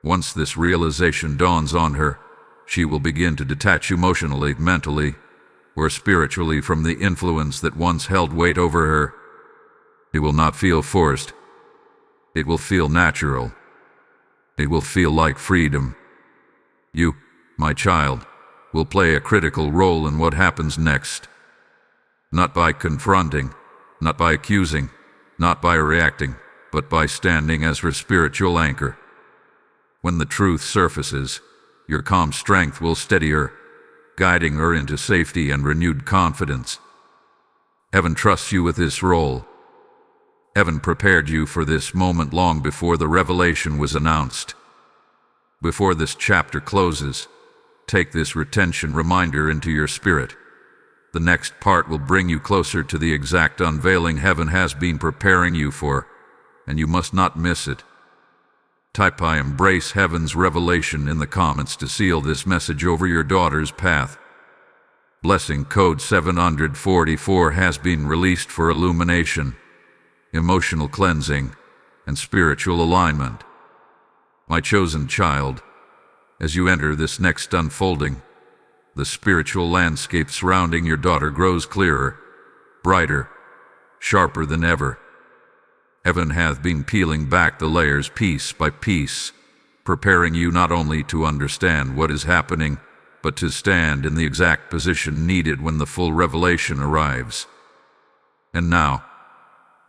Once this realization dawns on her, she will begin to detach emotionally, mentally, or spiritually from the influence that once held weight over her. It will not feel forced. It will feel natural. It will feel like freedom. You, my child, will play a critical role in what happens next. Not by confronting, not by accusing, not by reacting, but by standing as her spiritual anchor. When the truth surfaces, your calm strength will steady her, guiding her into safety and renewed confidence. Heaven trusts you with this role. Heaven prepared you for this moment long before the revelation was announced. Before this chapter closes, take this retention reminder into your spirit. The next part will bring you closer to the exact unveiling heaven has been preparing you for, and you must not miss it. Type "I embrace heaven's revelation" in the comments to seal this message over your daughter's path. Blessing code 744 has been released for illumination, emotional cleansing, and spiritual alignment. My chosen child, as you enter this next unfolding, the spiritual landscape surrounding your daughter grows clearer, brighter, sharper than ever. Heaven hath been peeling back the layers piece by piece, preparing you not only to understand what is happening, but to stand in the exact position needed when the full revelation arrives. And now,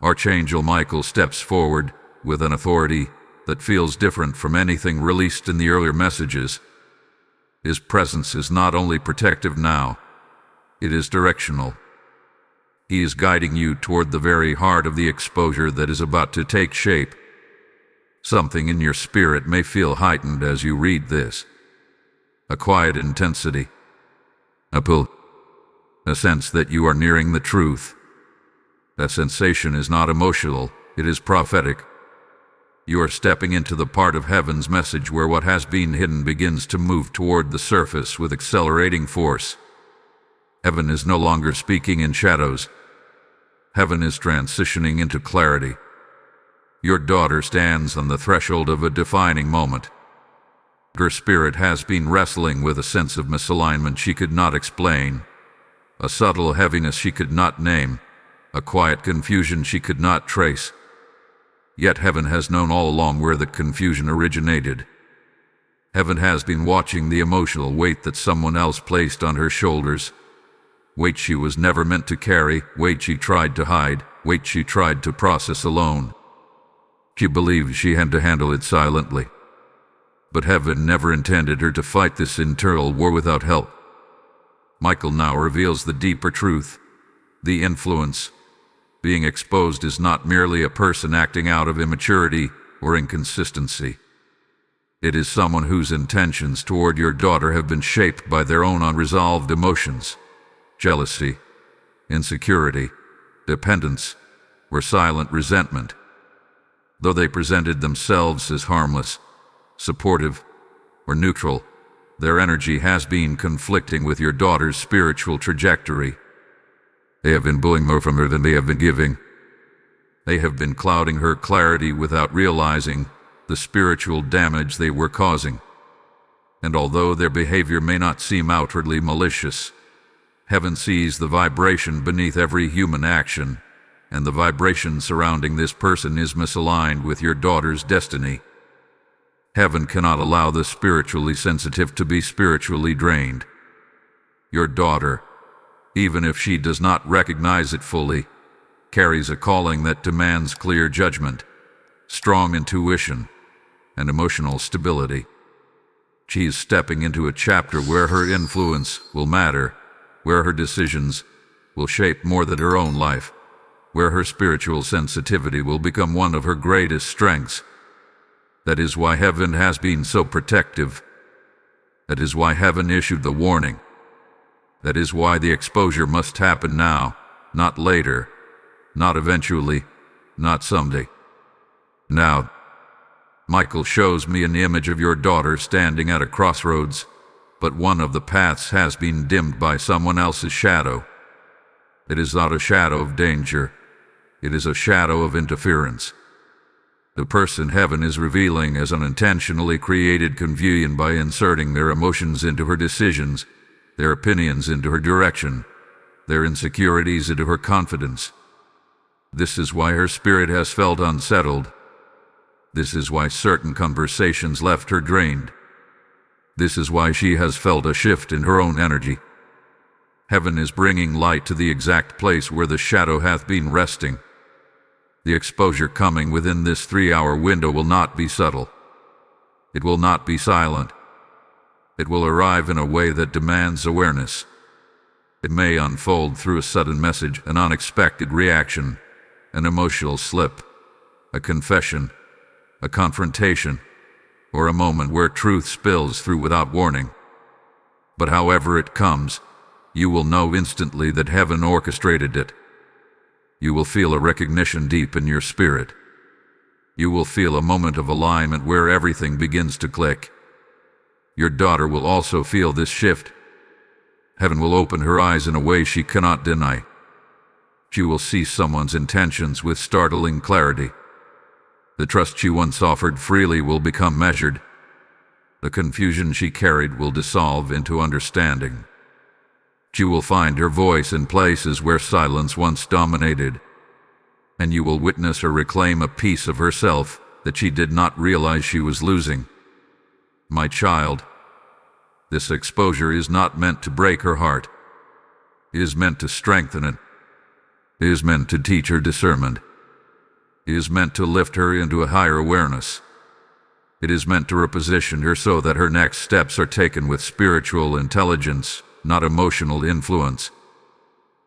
Archangel Michael steps forward with an authority that feels different from anything released in the earlier messages. His presence is not only protective now, it is directional. He is guiding you toward the very heart of the exposure that is about to take shape. Something in your spirit may feel heightened as you read this. A quiet intensity, a pull, a sense that you are nearing the truth. That sensation is not emotional, it is prophetic. You are stepping into the part of heaven's message where what has been hidden begins to move toward the surface with accelerating force. Heaven is no longer speaking in shadows. Heaven is transitioning into clarity. Your daughter stands on the threshold of a defining moment. Her spirit has been wrestling with a sense of misalignment she could not explain, a subtle heaviness she could not name, a quiet confusion she could not trace. Yet heaven has known all along where the confusion originated. Heaven has been watching the emotional weight that someone else placed on her shoulders. Weight she was never meant to carry, weight she tried to hide, weight she tried to process alone. She believed she had to handle it silently. But heaven never intended her to fight this internal war without help. Michael now reveals the deeper truth, the influence. Being exposed is not merely a person acting out of immaturity or inconsistency. It is someone whose intentions toward your daughter have been shaped by their own unresolved emotions. Jealousy, insecurity, dependence, or silent resentment. Though they presented themselves as harmless, supportive, or neutral, Their energy has been conflicting with your daughter's spiritual trajectory. They have been pulling more from her than they have been giving. They have been clouding her clarity without realizing the spiritual damage they were causing. And although their behavior may not seem outwardly malicious, heaven sees the vibration beneath every human action, and the vibration surrounding this person is misaligned with your daughter's destiny. Heaven cannot allow the spiritually sensitive to be spiritually drained. Your daughter, even if she does not recognize it fully, carries a calling that demands clear judgment, strong intuition, and emotional stability. She is stepping into a chapter where her influence will matter, where her decisions will shape more than her own life, where her spiritual sensitivity will become one of her greatest strengths. That is why heaven has been so protective. That is why heaven issued the warning. That is why the exposure must happen now, not later, not eventually, not someday. Now, Michael shows me an image of your daughter standing at a crossroads, but one of the paths has been dimmed by someone else's shadow. It is not a shadow of danger. It is a shadow of interference. The person heaven is revealing as unintentionally created confusion by inserting their emotions into her decisions, their opinions into her direction, their insecurities into her confidence. This is why her spirit has felt unsettled. This is why certain conversations left her drained. This is why she has felt a shift in her own energy. Heaven is bringing light to the exact place where the shadow hath been resting. The exposure coming within this 3-hour window will not be subtle. It will not be silent. It will arrive in a way that demands awareness. It may unfold through a sudden message, an unexpected reaction, an emotional slip, a confession, a confrontation, or a moment where truth spills through without warning. But however it comes, you will know instantly that heaven orchestrated it. You will feel a recognition deep in your spirit. You will feel a moment of alignment where everything begins to click. Your daughter will also feel this shift. Heaven will open her eyes in a way she cannot deny. She will see someone's intentions with startling clarity. The trust she once offered freely will become measured. The confusion she carried will dissolve into understanding. She will find her voice in places where silence once dominated, and you will witness her reclaim a piece of herself that she did not realize she was losing. My child, this exposure is not meant to break her heart. It is meant to strengthen it. It is meant to teach her discernment. It is meant to lift her into a higher awareness. It is meant to reposition her so that her next steps are taken with spiritual intelligence, not emotional influence.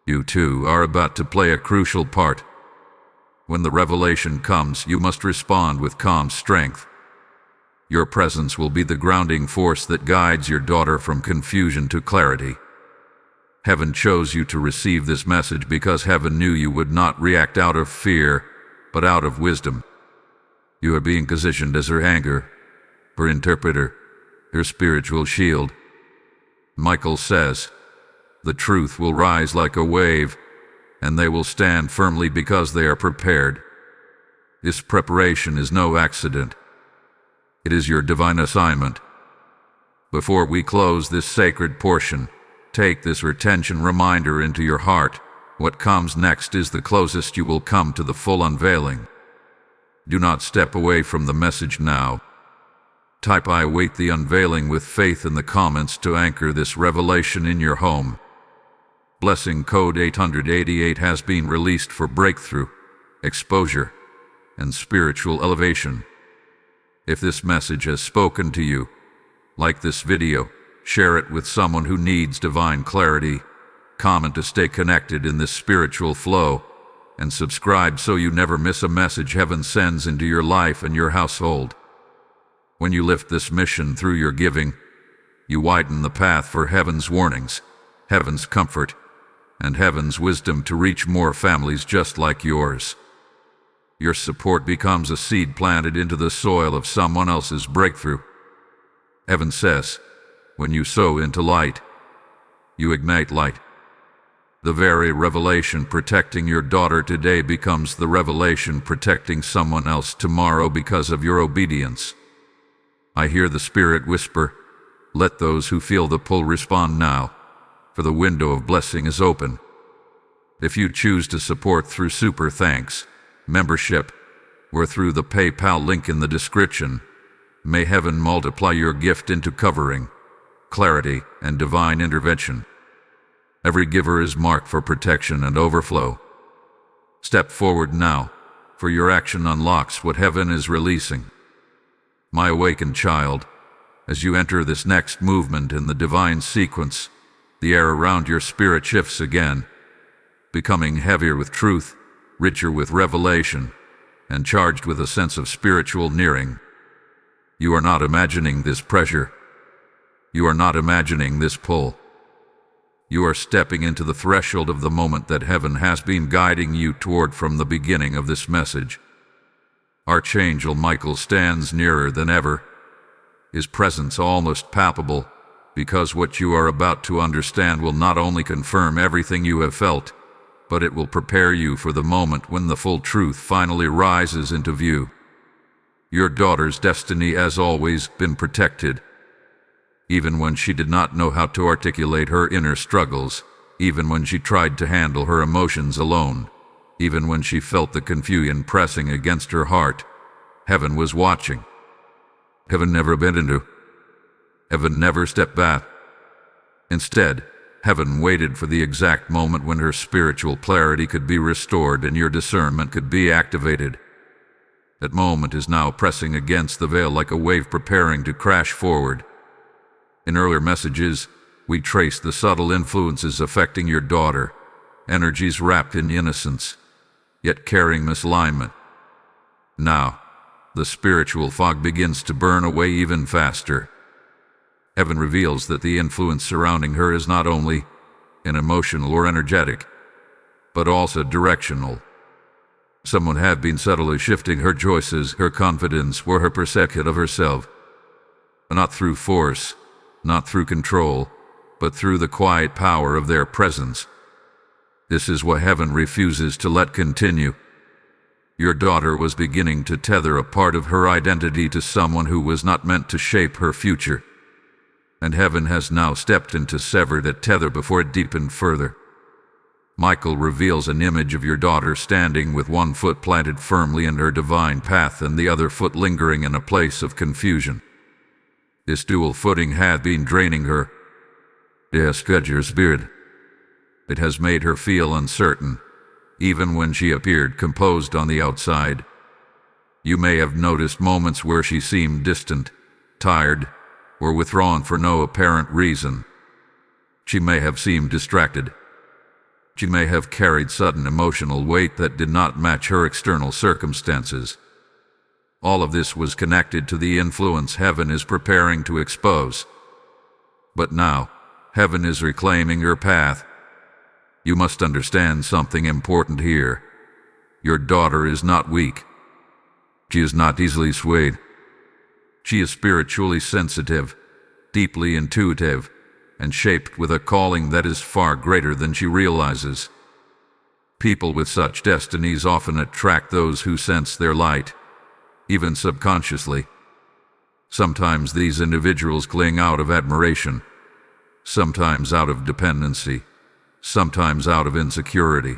You too are about to play a crucial part. When the revelation comes, you must respond with calm strength. Your presence will be the grounding force that guides your daughter from confusion to clarity. Heaven chose you to receive this message because heaven knew you would not react out of fear, but out of wisdom. You are being positioned as her anchor, her interpreter, her spiritual shield. Michael says, the truth will rise like a wave, and they will stand firmly because they are prepared. This preparation is no accident. It is your divine assignment. Before we close this sacred portion, take this retention reminder into your heart. What comes next is the closest you will come to the full unveiling. Do not step away from the message now. Type "I await the unveiling" with faith in the comments to anchor this revelation in your home. Blessing code 888 has been released for breakthrough, exposure, and spiritual elevation. If this message has spoken to you, like this video, share it with someone who needs divine clarity, comment to stay connected in this spiritual flow, and subscribe so you never miss a message heaven sends into your life and your household. When you lift this mission through your giving, you widen the path for heaven's warnings, heaven's comfort, and heaven's wisdom to reach more families just like yours. Your support becomes a seed planted into the soil of someone else's breakthrough. Heaven says, when you sow into light, you ignite light. The very revelation protecting your daughter today becomes the revelation protecting someone else tomorrow because of your obedience. I hear the Spirit whisper, "Let those who feel the pull respond now, for the window of blessing is open." If you choose to support through Super Thanks, membership, or through the PayPal link in the description, may heaven multiply your gift into covering, clarity, and divine intervention. Every giver is marked for protection and overflow. Step forward now, for your action unlocks what heaven is releasing. My awakened child, as you enter this next movement in the divine sequence, the air around your spirit shifts again, becoming heavier with truth, richer with revelation, and charged with a sense of spiritual nearing. You are not imagining this pressure. You are not imagining this pull. You are stepping into the threshold of the moment that heaven has been guiding you toward from the beginning of this message. Archangel Michael stands nearer than ever, his presence almost palpable, because what you are about to understand will not only confirm everything you have felt, but it will prepare you for the moment when the full truth finally rises into view. Your daughter's destiny has always been protected. Even when she did not know how to articulate her inner struggles, even when she tried to handle her emotions alone, even when she felt the confusion pressing against her heart, heaven was watching. Heaven never bent into. Heaven never stepped back. Instead, heaven waited for the exact moment when her spiritual clarity could be restored and your discernment could be activated. That moment is now pressing against the veil like a wave preparing to crash forward. In earlier messages, we traced the subtle influences affecting your daughter, energies wrapped in innocence, yet carrying misalignment. Now, the spiritual fog begins to burn away even faster. Heaven reveals that the influence surrounding her is not only emotional or energetic, but also directional. Someone had been subtly shifting her choices, her confidence, or her perception of herself. Not through force, not through control, but through the quiet power of their presence. This is what heaven refuses to let continue. Your daughter was beginning to tether a part of her identity to someone who was not meant to shape her future. And heaven has now stepped in to sever that tether before it deepened further. Michael reveals an image of your daughter standing with one foot planted firmly in her divine path and the other foot lingering in a place of confusion. This dual footing had been draining her. It has stretched her spirit. It has made her feel uncertain, even when she appeared composed on the outside. You may have noticed moments where she seemed distant, tired, or withdrawn for no apparent reason. She may have seemed distracted. She may have carried sudden emotional weight that did not match her external circumstances. All of this was connected to the influence heaven is preparing to expose. But now, heaven is reclaiming your path. You must understand something important here. Your daughter is not weak. She is not easily swayed. She is spiritually sensitive, deeply intuitive, and shaped with a calling that is far greater than she realizes. People with such destinies often attract those who sense their light, even subconsciously. Sometimes these individuals cling out of admiration, sometimes out of dependency, sometimes out of insecurity.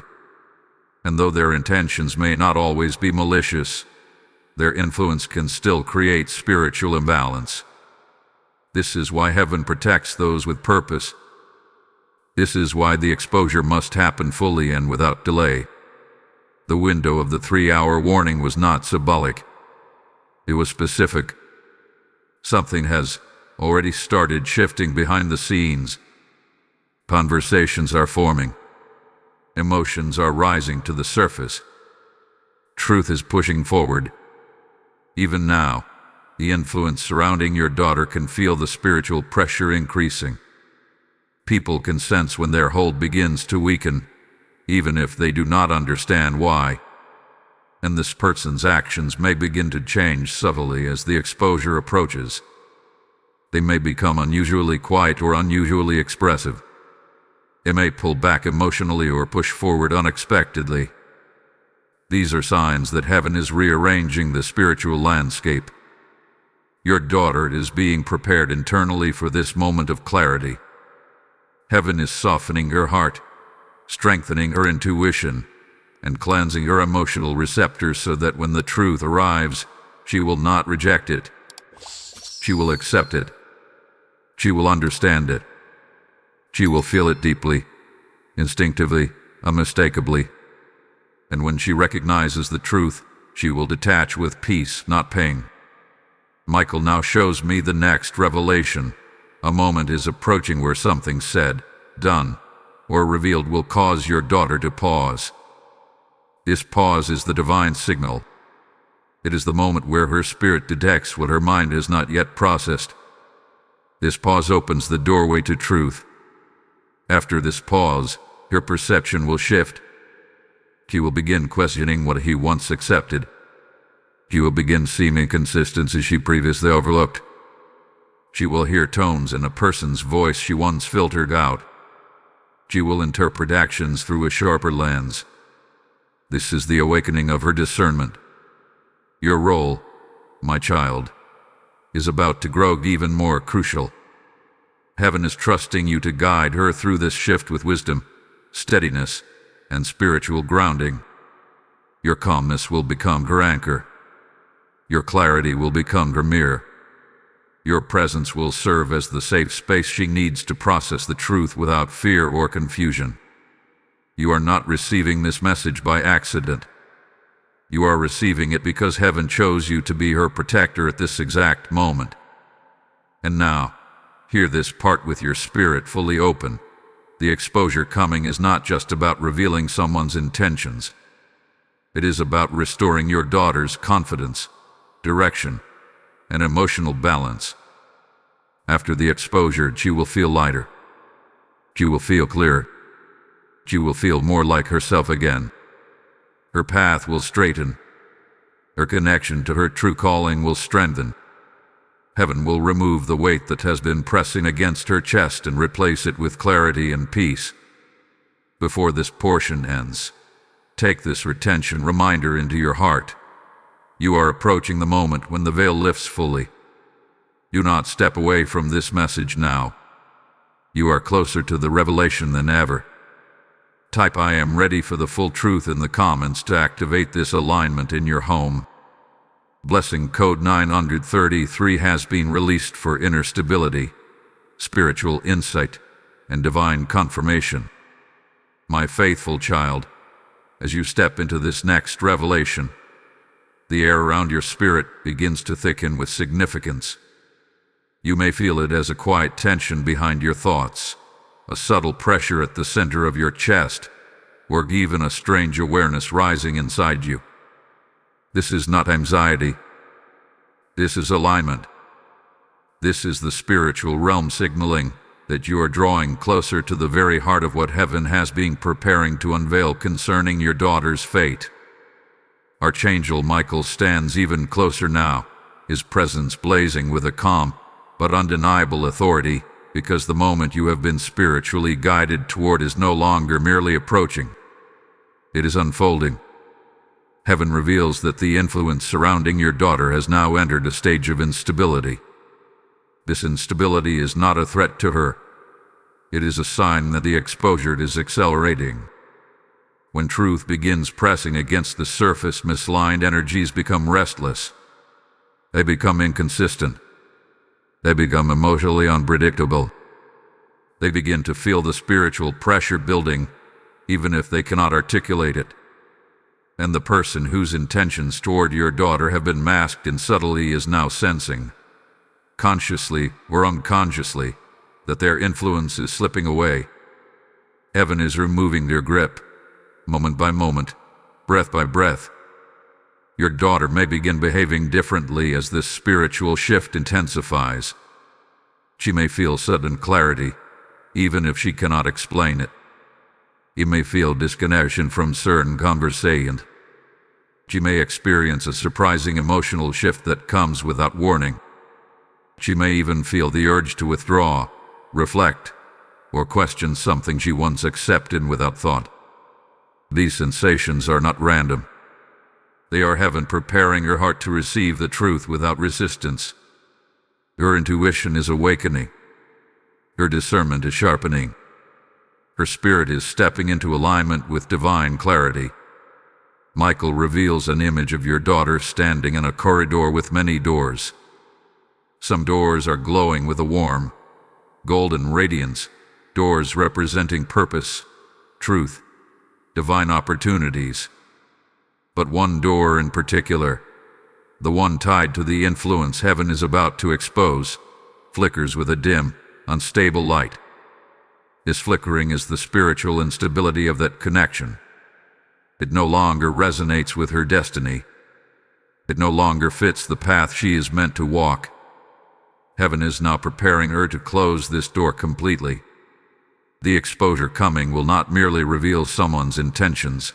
And though their intentions may not always be malicious, their influence can still create spiritual imbalance. This is why heaven protects those with purpose. This is why the exposure must happen fully and without delay. The window of the 3-hour warning was not symbolic. It was specific. Something has already started shifting behind the scenes. Conversations are forming. Emotions are rising to the surface. Truth is pushing forward. Even now, the influence surrounding your daughter can feel the spiritual pressure increasing. People can sense when their hold begins to weaken, even if they do not understand why. And this person's actions may begin to change subtly as the exposure approaches. They may become unusually quiet or unusually expressive. They may pull back emotionally or push forward unexpectedly. These are signs that heaven is rearranging the spiritual landscape. Your daughter is being prepared internally for this moment of clarity. Heaven is softening her heart, strengthening her intuition, and cleansing her emotional receptors so that when the truth arrives, she will not reject it. She will accept it. She will understand it. She will feel it deeply, instinctively, unmistakably. And when she recognizes the truth, she will detach with peace, not pain. Michael now shows me the next revelation. A moment is approaching where something said, done, or revealed will cause your daughter to pause. This pause is the divine signal. It is the moment where her spirit detects what her mind has not yet processed. This pause opens the doorway to truth. After this pause, her perception will shift. She will begin questioning what he once accepted. She will begin seeing inconsistencies she previously overlooked. She will hear tones in a person's voice she once filtered out. She will interpret actions through a sharper lens. This is the awakening of her discernment. Your role, my child, is about to grow even more crucial. Heaven is trusting you to guide her through this shift with wisdom, steadiness, and spiritual grounding. Your calmness will become her anchor. Your clarity will become her mirror. Your presence will serve as the safe space she needs to process the truth without fear or confusion. You are not receiving this message by accident. You are receiving it because heaven chose you to be her protector at this exact moment. And now, hear this part with your spirit fully open. The exposure coming is not just about revealing someone's intentions. It is about restoring your daughter's confidence, direction, and emotional balance. After the exposure, she will feel lighter. She will feel clearer. She will feel more like herself again. Her path will straighten. Her connection to her true calling will strengthen. Heaven will remove the weight that has been pressing against her chest and replace it with clarity and peace. Before this portion ends, take this retention reminder into your heart. You are approaching the moment when the veil lifts fully. Do not step away from this message now. You are closer to the revelation than ever. Type "I am ready for the full truth" in the comments to activate this alignment in your home. Blessing code 933 has been released for inner stability, spiritual insight, and divine confirmation. My faithful child, as you step into this next revelation, the air around your spirit begins to thicken with significance. You may feel it as a quiet tension behind your thoughts, a subtle pressure at the center of your chest, or even a strange awareness rising inside you. This is not anxiety. This is alignment. This is the spiritual realm signaling that you are drawing closer to the very heart of what heaven has been preparing to unveil concerning your daughter's fate. Archangel Michael stands even closer now, his presence blazing with a calm but undeniable authority, because the moment you have been spiritually guided toward is no longer merely approaching. It is unfolding. Heaven reveals that the influence surrounding your daughter has now entered a stage of instability. This instability is not a threat to her. It is a sign that the exposure is accelerating. When truth begins pressing against the surface, misaligned energies become restless. They become inconsistent. They become emotionally unpredictable. They begin to feel the spiritual pressure building, even if they cannot articulate it. And the person whose intentions toward your daughter have been masked in subtlety is now sensing, consciously or unconsciously, that their influence is slipping away. Heaven is removing their grip, moment by moment, breath by breath. Your daughter may begin behaving differently as this spiritual shift intensifies. She may feel sudden clarity, even if she cannot explain it. You may feel disconnection from certain conversations. She may experience a surprising emotional shift that comes without warning. She may even feel the urge to withdraw, reflect, or question something she once accepted without thought. These sensations are not random. They are heaven preparing her heart to receive the truth without resistance. Her intuition is awakening. Her discernment is sharpening. Her spirit is stepping into alignment with divine clarity. Michael reveals an image of your daughter standing in a corridor with many doors. Some doors are glowing with a warm, golden radiance, doors representing purpose, truth, divine opportunities. But one door in particular, the one tied to the influence heaven is about to expose, flickers with a dim, unstable light. This flickering is the spiritual instability of that connection. It no longer resonates with her destiny. It no longer fits the path she is meant to walk. Heaven is now preparing her to close this door completely. The exposure coming will not merely reveal someone's intentions.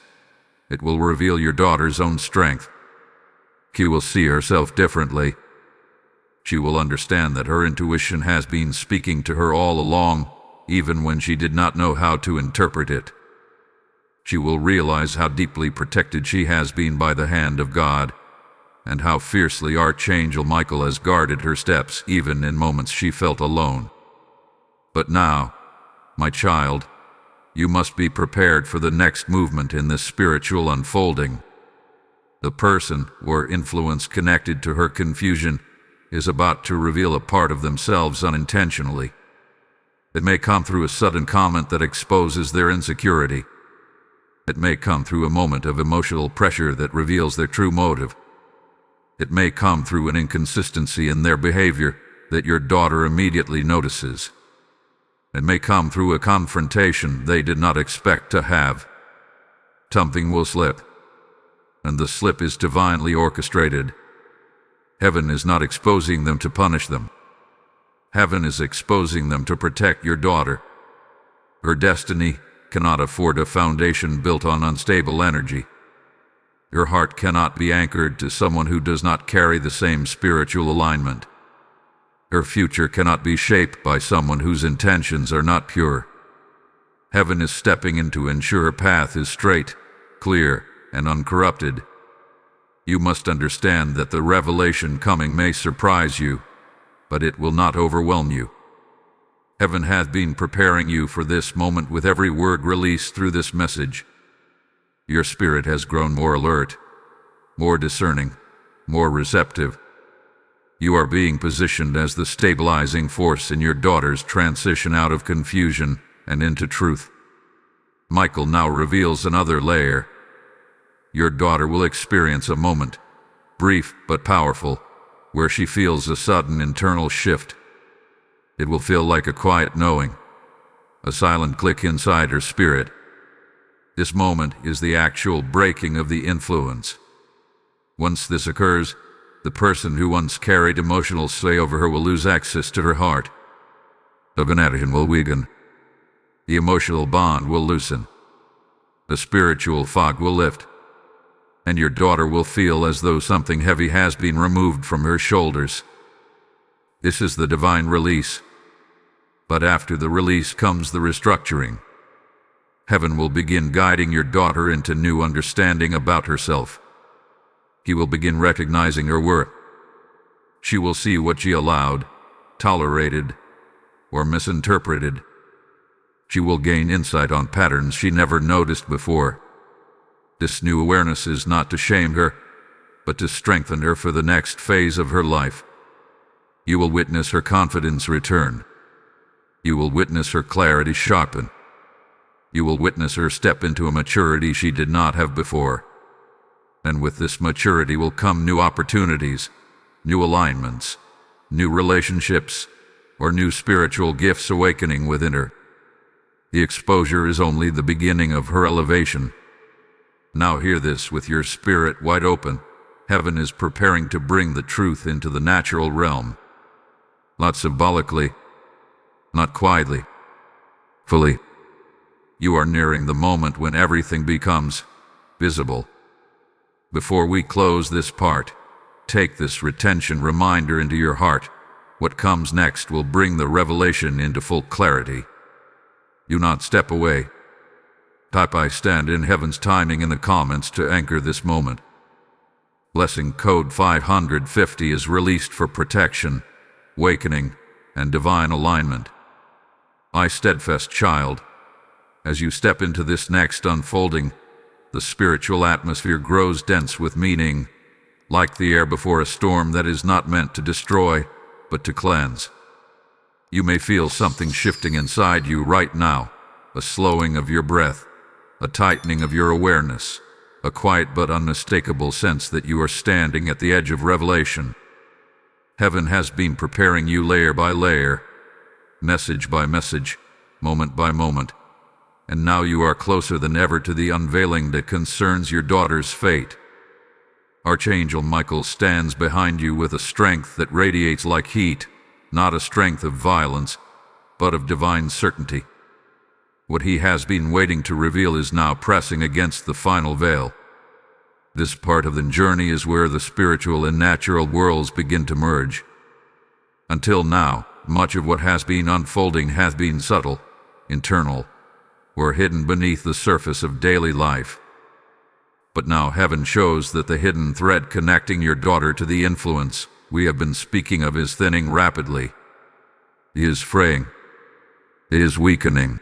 It will reveal your daughter's own strength. She will see herself differently. She will understand that her intuition has been speaking to her all along, even when she did not know how to interpret it. She will realize how deeply protected she has been by the hand of God, and how fiercely Archangel Michael has guarded her steps even in moments she felt alone. But now, my child, you must be prepared for the next movement in this spiritual unfolding. The person or influence connected to her confusion is about to reveal a part of themselves unintentionally. It may come through a sudden comment that exposes their insecurity. It may come through a moment of emotional pressure that reveals their true motive. It may come through an inconsistency in their behavior that your daughter immediately notices. It may come through a confrontation they did not expect to have. Something will slip, and the slip is divinely orchestrated. Heaven is not exposing them to punish them. Heaven is exposing them to protect your daughter. Her destiny cannot afford a foundation built on unstable energy. Your heart cannot be anchored to someone who does not carry the same spiritual alignment. Her future cannot be shaped by someone whose intentions are not pure. Heaven is stepping in to ensure her path is straight, clear, and uncorrupted. You must understand that the revelation coming may surprise you, but it will not overwhelm you. Heaven has been preparing you for this moment with every word released through this message. Your spirit has grown more alert, more discerning, more receptive. You are being positioned as the stabilizing force in your daughter's transition out of confusion and into truth. Michael now reveals another layer. Your daughter will experience a moment, brief but powerful, where she feels a sudden internal shift. It will feel like a quiet knowing, a silent click inside her spirit. This moment is the actual breaking of the influence. Once this occurs, the person who once carried emotional sway over her will lose access to her heart. The connection will weaken. The emotional bond will loosen. The spiritual fog will lift. And your daughter will feel as though something heavy has been removed from her shoulders. This is the divine release. But after the release comes the restructuring. Heaven will begin guiding your daughter into new understanding about herself. He will begin recognizing her worth. She will see what she allowed, tolerated, or misinterpreted. She will gain insight on patterns she never noticed before. This new awareness is not to shame her, but to strengthen her for the next phase of her life. You will witness her confidence return. You will witness her clarity sharpen. You will witness her step into a maturity she did not have before. And with this maturity will come new opportunities, new alignments, new relationships, or new spiritual gifts awakening within her. The exposure is only the beginning of her elevation. Now hear this with your spirit wide open. Heaven is preparing to bring the truth into the natural realm. Not symbolically, not quietly, fully. You are nearing the moment when everything becomes visible. Before we close this part, take this retention reminder into your heart. What comes next will bring the revelation into full clarity. Do not step away. Type "I stand in heaven's timing" in the comments to anchor this moment. Blessing code 550 is released for protection, awakening, and divine alignment. My steadfast child, as you step into this next unfolding, the spiritual atmosphere grows dense with meaning, like the air before a storm that is not meant to destroy, but to cleanse. You may feel something shifting inside you right now, a slowing of your breath, a tightening of your awareness, a quiet but unmistakable sense that you are standing at the edge of revelation. Heaven has been preparing you layer by layer, message by message, moment by moment, and now you are closer than ever to the unveiling that concerns your daughter's fate. Archangel Michael stands behind you with a strength that radiates like heat, not a strength of violence, but of divine certainty. What he has been waiting to reveal is now pressing against the final veil. This part of the journey is where the spiritual and natural worlds begin to merge. Until now, much of what has been unfolding has been subtle, internal, or hidden beneath the surface of daily life. But now heaven shows that the hidden thread connecting your daughter to the influence we have been speaking of is thinning rapidly. It is fraying. It is weakening.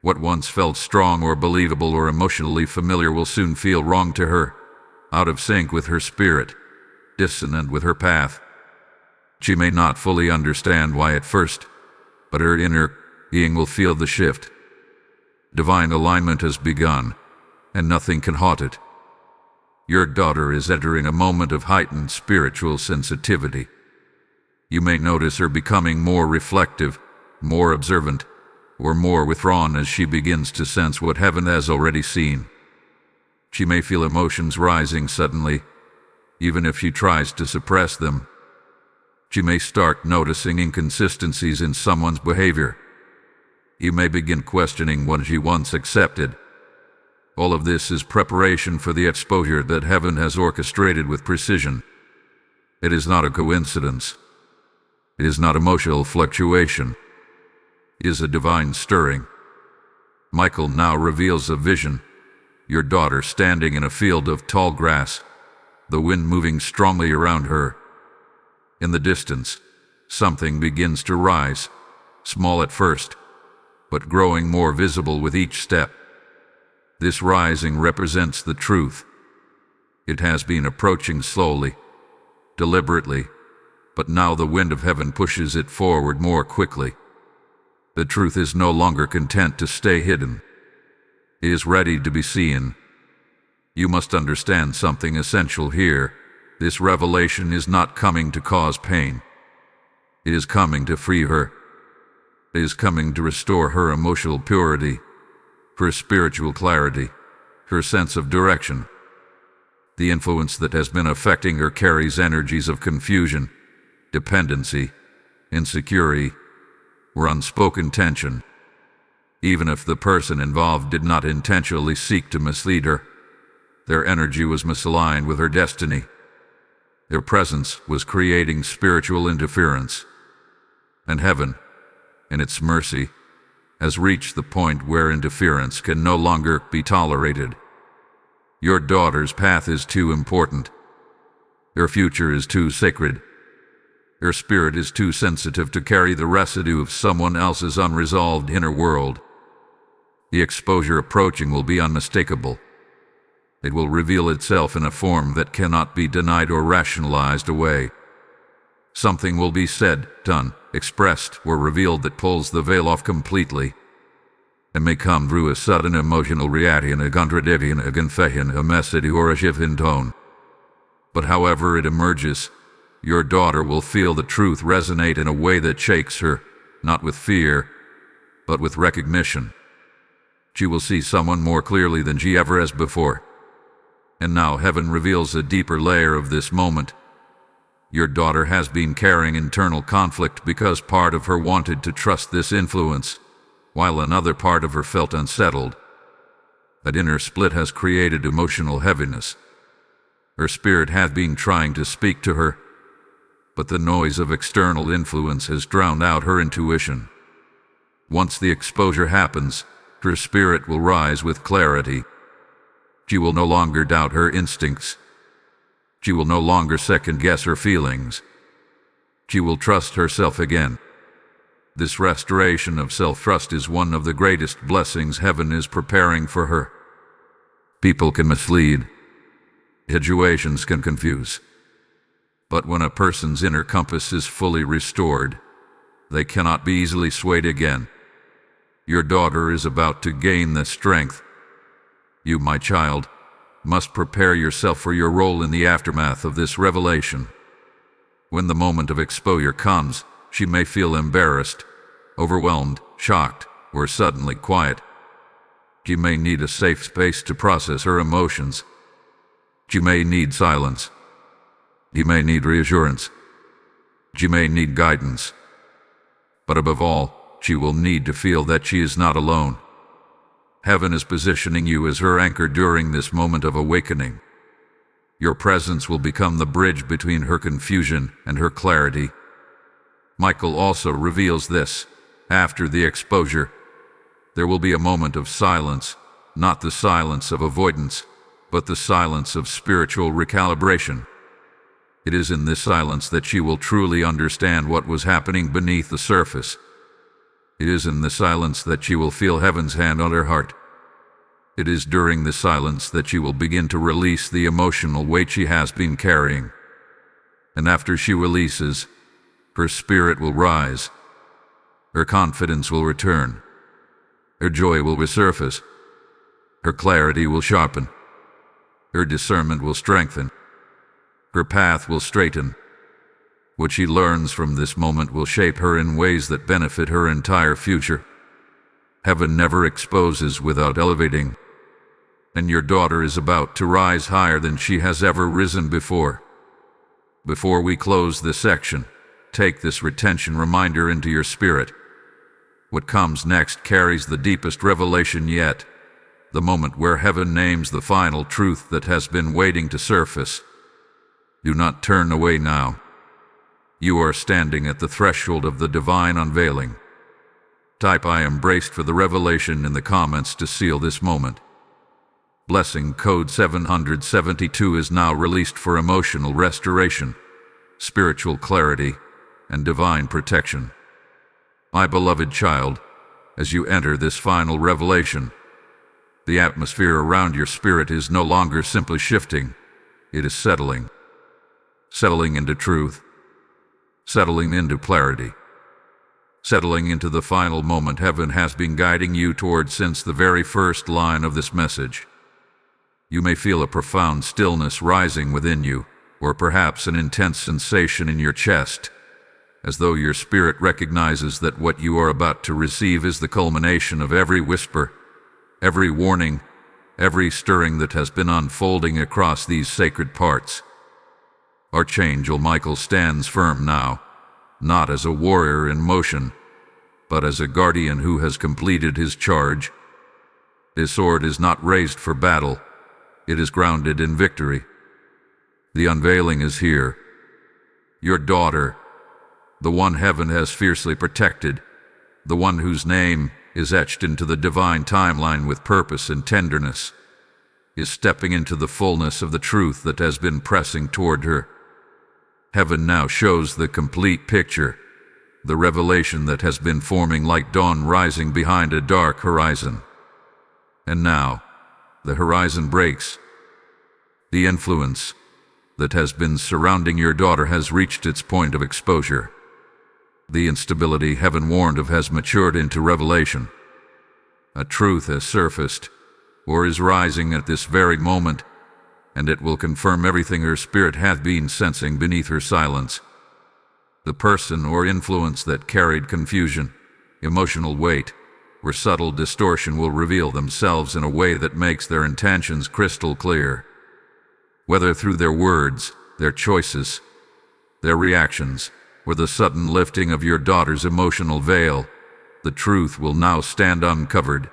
What once felt strong or believable or emotionally familiar will soon feel wrong to her, out of sync with her spirit, dissonant with her path. She may not fully understand why at first, but her inner being will feel the shift. Divine alignment has begun, and nothing can halt it. Your daughter is entering a moment of heightened spiritual sensitivity. You may notice her becoming more reflective, more observant, or more withdrawn as she begins to sense what heaven has already seen. She may feel emotions rising suddenly, even if she tries to suppress them. She may start noticing inconsistencies in someone's behavior. You may begin questioning what she once accepted. All of this is preparation for the exposure that heaven has orchestrated with precision. It is not a coincidence. It is not emotional fluctuation. It is a divine stirring. Michael now reveals a vision. Your daughter standing in a field of tall grass, the wind moving strongly around her. In the distance, something begins to rise, small at first, but growing more visible with each step. This rising represents the truth. It has been approaching slowly, deliberately, but now the wind of heaven pushes it forward more quickly. The truth is no longer content to stay hidden. It is ready to be seen. You must understand something essential here. This revelation is not coming to cause pain. It is coming to free her. It is coming to restore her emotional purity, her spiritual clarity, her sense of direction. The influence that has been affecting her carries energies of confusion, dependency, insecurity, or unspoken tension. Even if the person involved did not intentionally seek to mislead her, their energy was misaligned with her destiny. Their presence was creating spiritual interference. And heaven, in its mercy, has reached the point where interference can no longer be tolerated. Your daughter's path is too important. Her future is too sacred. Her spirit is too sensitive to carry the residue of someone else's unresolved inner world. The exposure approaching will be unmistakable. It will reveal itself in a form that cannot be denied or rationalized away. Something will be said, done, expressed, or revealed that pulls the veil off completely. It may come through a sudden emotional reaction, a contradiction, a confession, a message, or a shift in tone. But however it emerges, your daughter will feel the truth resonate in a way that shakes her, not with fear, but with recognition. She will see someone more clearly than she ever has before. And now heaven reveals a deeper layer of this moment. Your daughter has been carrying internal conflict because part of her wanted to trust this influence, while another part of her felt unsettled. That inner split has created emotional heaviness. Her spirit has been trying to speak to her, but the noise of external influence has drowned out her intuition. Once the exposure happens, her spirit will rise with clarity. She will no longer doubt her instincts. She will no longer second-guess her feelings. She will trust herself again. This restoration of self-trust is one of the greatest blessings heaven is preparing for her. People can mislead. Situations can confuse. But when a person's inner compass is fully restored, they cannot be easily swayed again. Your daughter is about to gain the strength. You, my child, must prepare yourself for your role in the aftermath of this revelation. When the moment of exposure comes, she may feel embarrassed, overwhelmed, shocked, or suddenly quiet. She may need a safe space to process her emotions. She may need silence. She may need reassurance. She may need guidance. But above all, she will need to feel that she is not alone. Heaven is positioning you as her anchor during this moment of awakening. Your presence will become the bridge between her confusion and her clarity. Michael also reveals this. After the exposure, there will be a moment of silence, not the silence of avoidance, but the silence of spiritual recalibration. It is in this silence that she will truly understand what was happening beneath the surface. It is in the silence that she will feel heaven's hand on her heart. It is during the silence that she will begin to release the emotional weight she has been carrying. And after she releases, her spirit will rise. Her confidence will return. Her joy will resurface. Her clarity will sharpen. Her discernment will strengthen. Her path will straighten. What she learns from this moment will shape her in ways that benefit her entire future. Heaven never exposes without elevating. And your daughter is about to rise higher than she has ever risen before. Before we close this section, take this retention reminder into your spirit. What comes next carries the deepest revelation yet, the moment where heaven names the final truth that has been waiting to surface. Do not turn away now. You are standing at the threshold of the divine unveiling. Type "I am braced for the revelation" in the comments to seal this moment. Blessing code 772 is now released for emotional restoration, spiritual clarity, and divine protection. My beloved child, as you enter this final revelation, the atmosphere around your spirit is no longer simply shifting, it is settling. Settling into truth. Settling into clarity. Settling into the final moment heaven has been guiding you toward since the very first line of this message. You may feel a profound stillness rising within you, or perhaps an intense sensation in your chest, as though your spirit recognizes that what you are about to receive is the culmination of every whisper, every warning, every stirring that has been unfolding across these sacred parts. Archangel Michael stands firm now, not as a warrior in motion, but as a guardian who has completed his charge. His sword is not raised for battle, it is grounded in victory. The unveiling is here. Your daughter, the one heaven has fiercely protected, the one whose name is etched into the divine timeline with purpose and tenderness, is stepping into the fullness of the truth that has been pressing toward her. Heaven now shows the complete picture, the revelation that has been forming like dawn rising behind a dark horizon. And now, the horizon breaks. The influence that has been surrounding your daughter has reached its point of exposure. The instability heaven warned of has matured into revelation. A truth has surfaced, or is rising at this very moment, and it will confirm everything her spirit hath been sensing beneath her silence. The person or influence that carried confusion, emotional weight, or subtle distortion will reveal themselves in a way that makes their intentions crystal clear. Whether through their words, their choices, their reactions, or the sudden lifting of your daughter's emotional veil, the truth will now stand uncovered.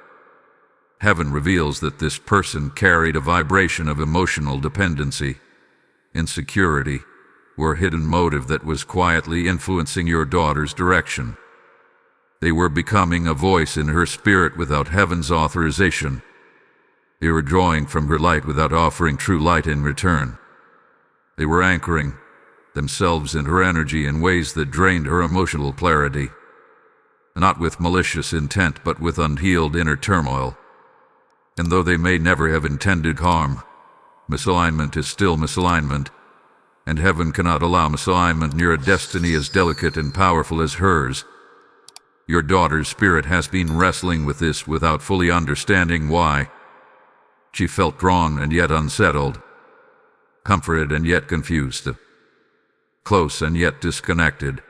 Heaven reveals that this person carried a vibration of emotional dependency, insecurity, or hidden motive that was quietly influencing your daughter's direction. They were becoming a voice in her spirit without heaven's authorization. They were drawing from her light without offering true light in return. They were anchoring themselves in her energy in ways that drained her emotional clarity, not with malicious intent but with unhealed inner turmoil. And though they may never have intended harm, misalignment is still misalignment, and heaven cannot allow misalignment near a destiny as delicate and powerful as hers. Your daughter's spirit has been wrestling with this without fully understanding why. She felt drawn and yet unsettled, comforted and yet confused, close and yet disconnected.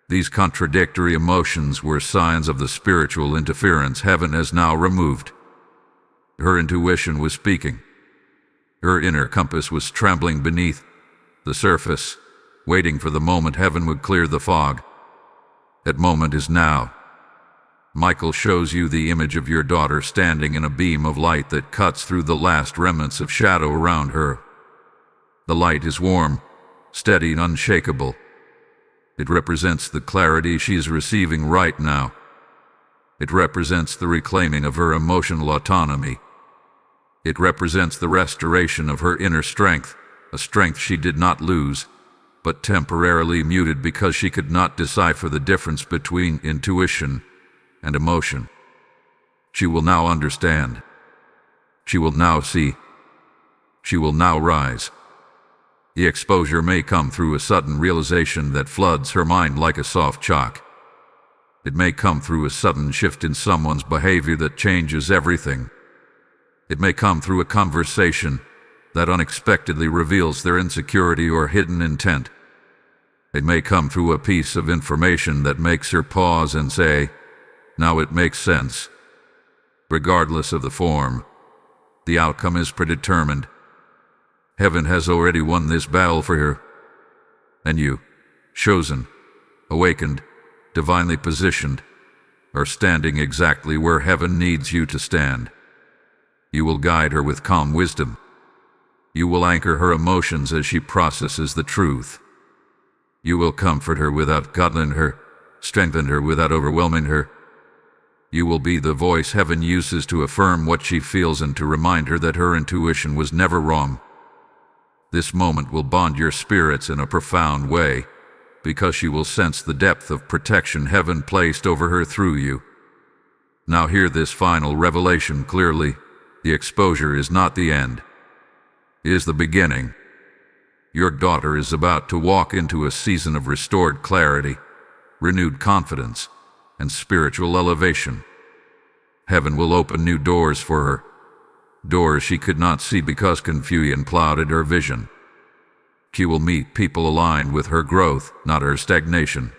These contradictory emotions were signs of the spiritual interference heaven has now removed. Her intuition was speaking. Her inner compass was trembling beneath the surface, waiting for the moment heaven would clear the fog. That moment is now. Michael shows you the image of your daughter standing in a beam of light that cuts through the last remnants of shadow around her. The light is warm, steady and unshakable. It represents the clarity she is receiving right now. It represents the reclaiming of her emotional autonomy. It represents the restoration of her inner strength, a strength she did not lose, but temporarily muted because she could not decipher the difference between intuition and emotion. She will now understand. She will now see. She will now rise. The exposure may come through a sudden realization that floods her mind like a soft shock. It may come through a sudden shift in someone's behavior that changes everything. It may come through a conversation that unexpectedly reveals their insecurity or hidden intent. It may come through a piece of information that makes her pause and say, "Now it makes sense." Regardless of the form, the outcome is predetermined. Heaven has already won this battle for her. And you, chosen, awakened, divinely positioned, are standing exactly where heaven needs you to stand. You will guide her with calm wisdom. You will anchor her emotions as she processes the truth. You will comfort her without coddling her, strengthen her without overwhelming her. You will be the voice heaven uses to affirm what she feels and to remind her that her intuition was never wrong. This moment will bond your spirits in a profound way, because she will sense the depth of protection heaven placed over her through you. Now hear this final revelation clearly. The exposure is not the end. It is the beginning. Your daughter is about to walk into a season of restored clarity, renewed confidence, and spiritual elevation. Heaven will open new doors for her, doors she could not see because confusion clouded her vision. She will meet people aligned with her growth, not her stagnation.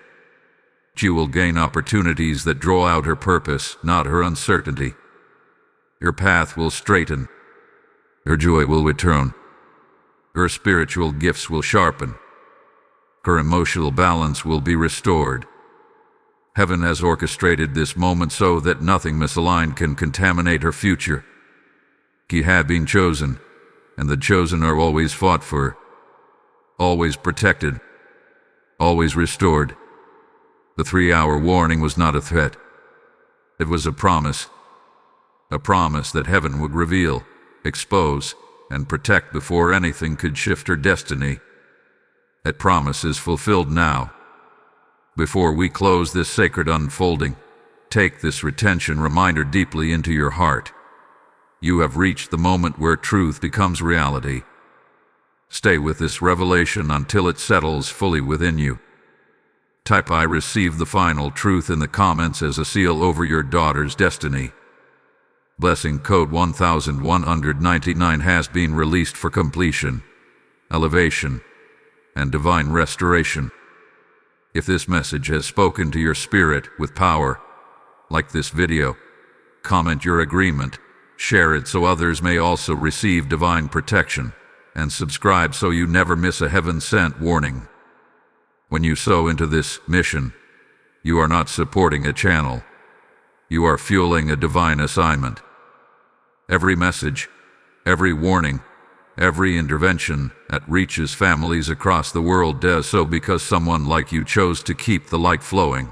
She will gain opportunities that draw out her purpose, not her uncertainty. Her path will straighten. Her joy will return. Her spiritual gifts will sharpen. Her emotional balance will be restored. Heaven has orchestrated this moment so that nothing misaligned can contaminate her future. She had been chosen, and the chosen are always fought for, always protected, always restored. The 3-hour warning was not a threat. It was a promise that heaven would reveal, expose, and protect before anything could shift her destiny. That promise is fulfilled now. Before we close this sacred unfolding, take this retention reminder deeply into your heart. You have reached the moment where truth becomes reality. Stay with this revelation until it settles fully within you. Type "I receive the final truth" in the comments as a seal over your daughter's destiny. Blessing code 1199 has been released for completion, elevation, and divine restoration. If this message has spoken to your spirit with power, like this video, comment your agreement, share it so others may also receive divine protection, and subscribe so you never miss a heaven-sent warning. When you sow into this mission, you are not supporting a channel. You are fueling a divine assignment. Every message, every warning, every intervention that reaches families across the world does so because someone like you chose to keep the light flowing.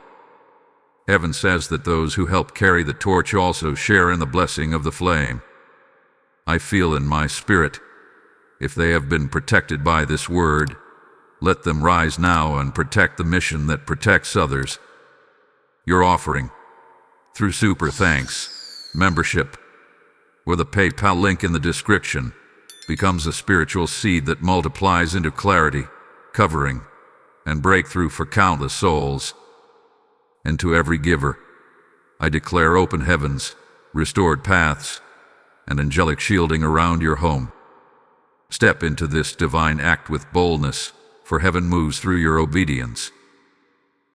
Heaven says that those who help carry the torch also share in the blessing of the flame. I feel in my spirit, if they have been protected by this word, let them rise now and protect the mission that protects others. Your offering, through Super Thanks membership, or the PayPal link in the description, becomes a spiritual seed that multiplies into clarity, covering, and breakthrough for countless souls. And to every giver, I declare open heavens, restored paths, and angelic shielding around your home. Step into this divine act with boldness, for heaven moves through your obedience.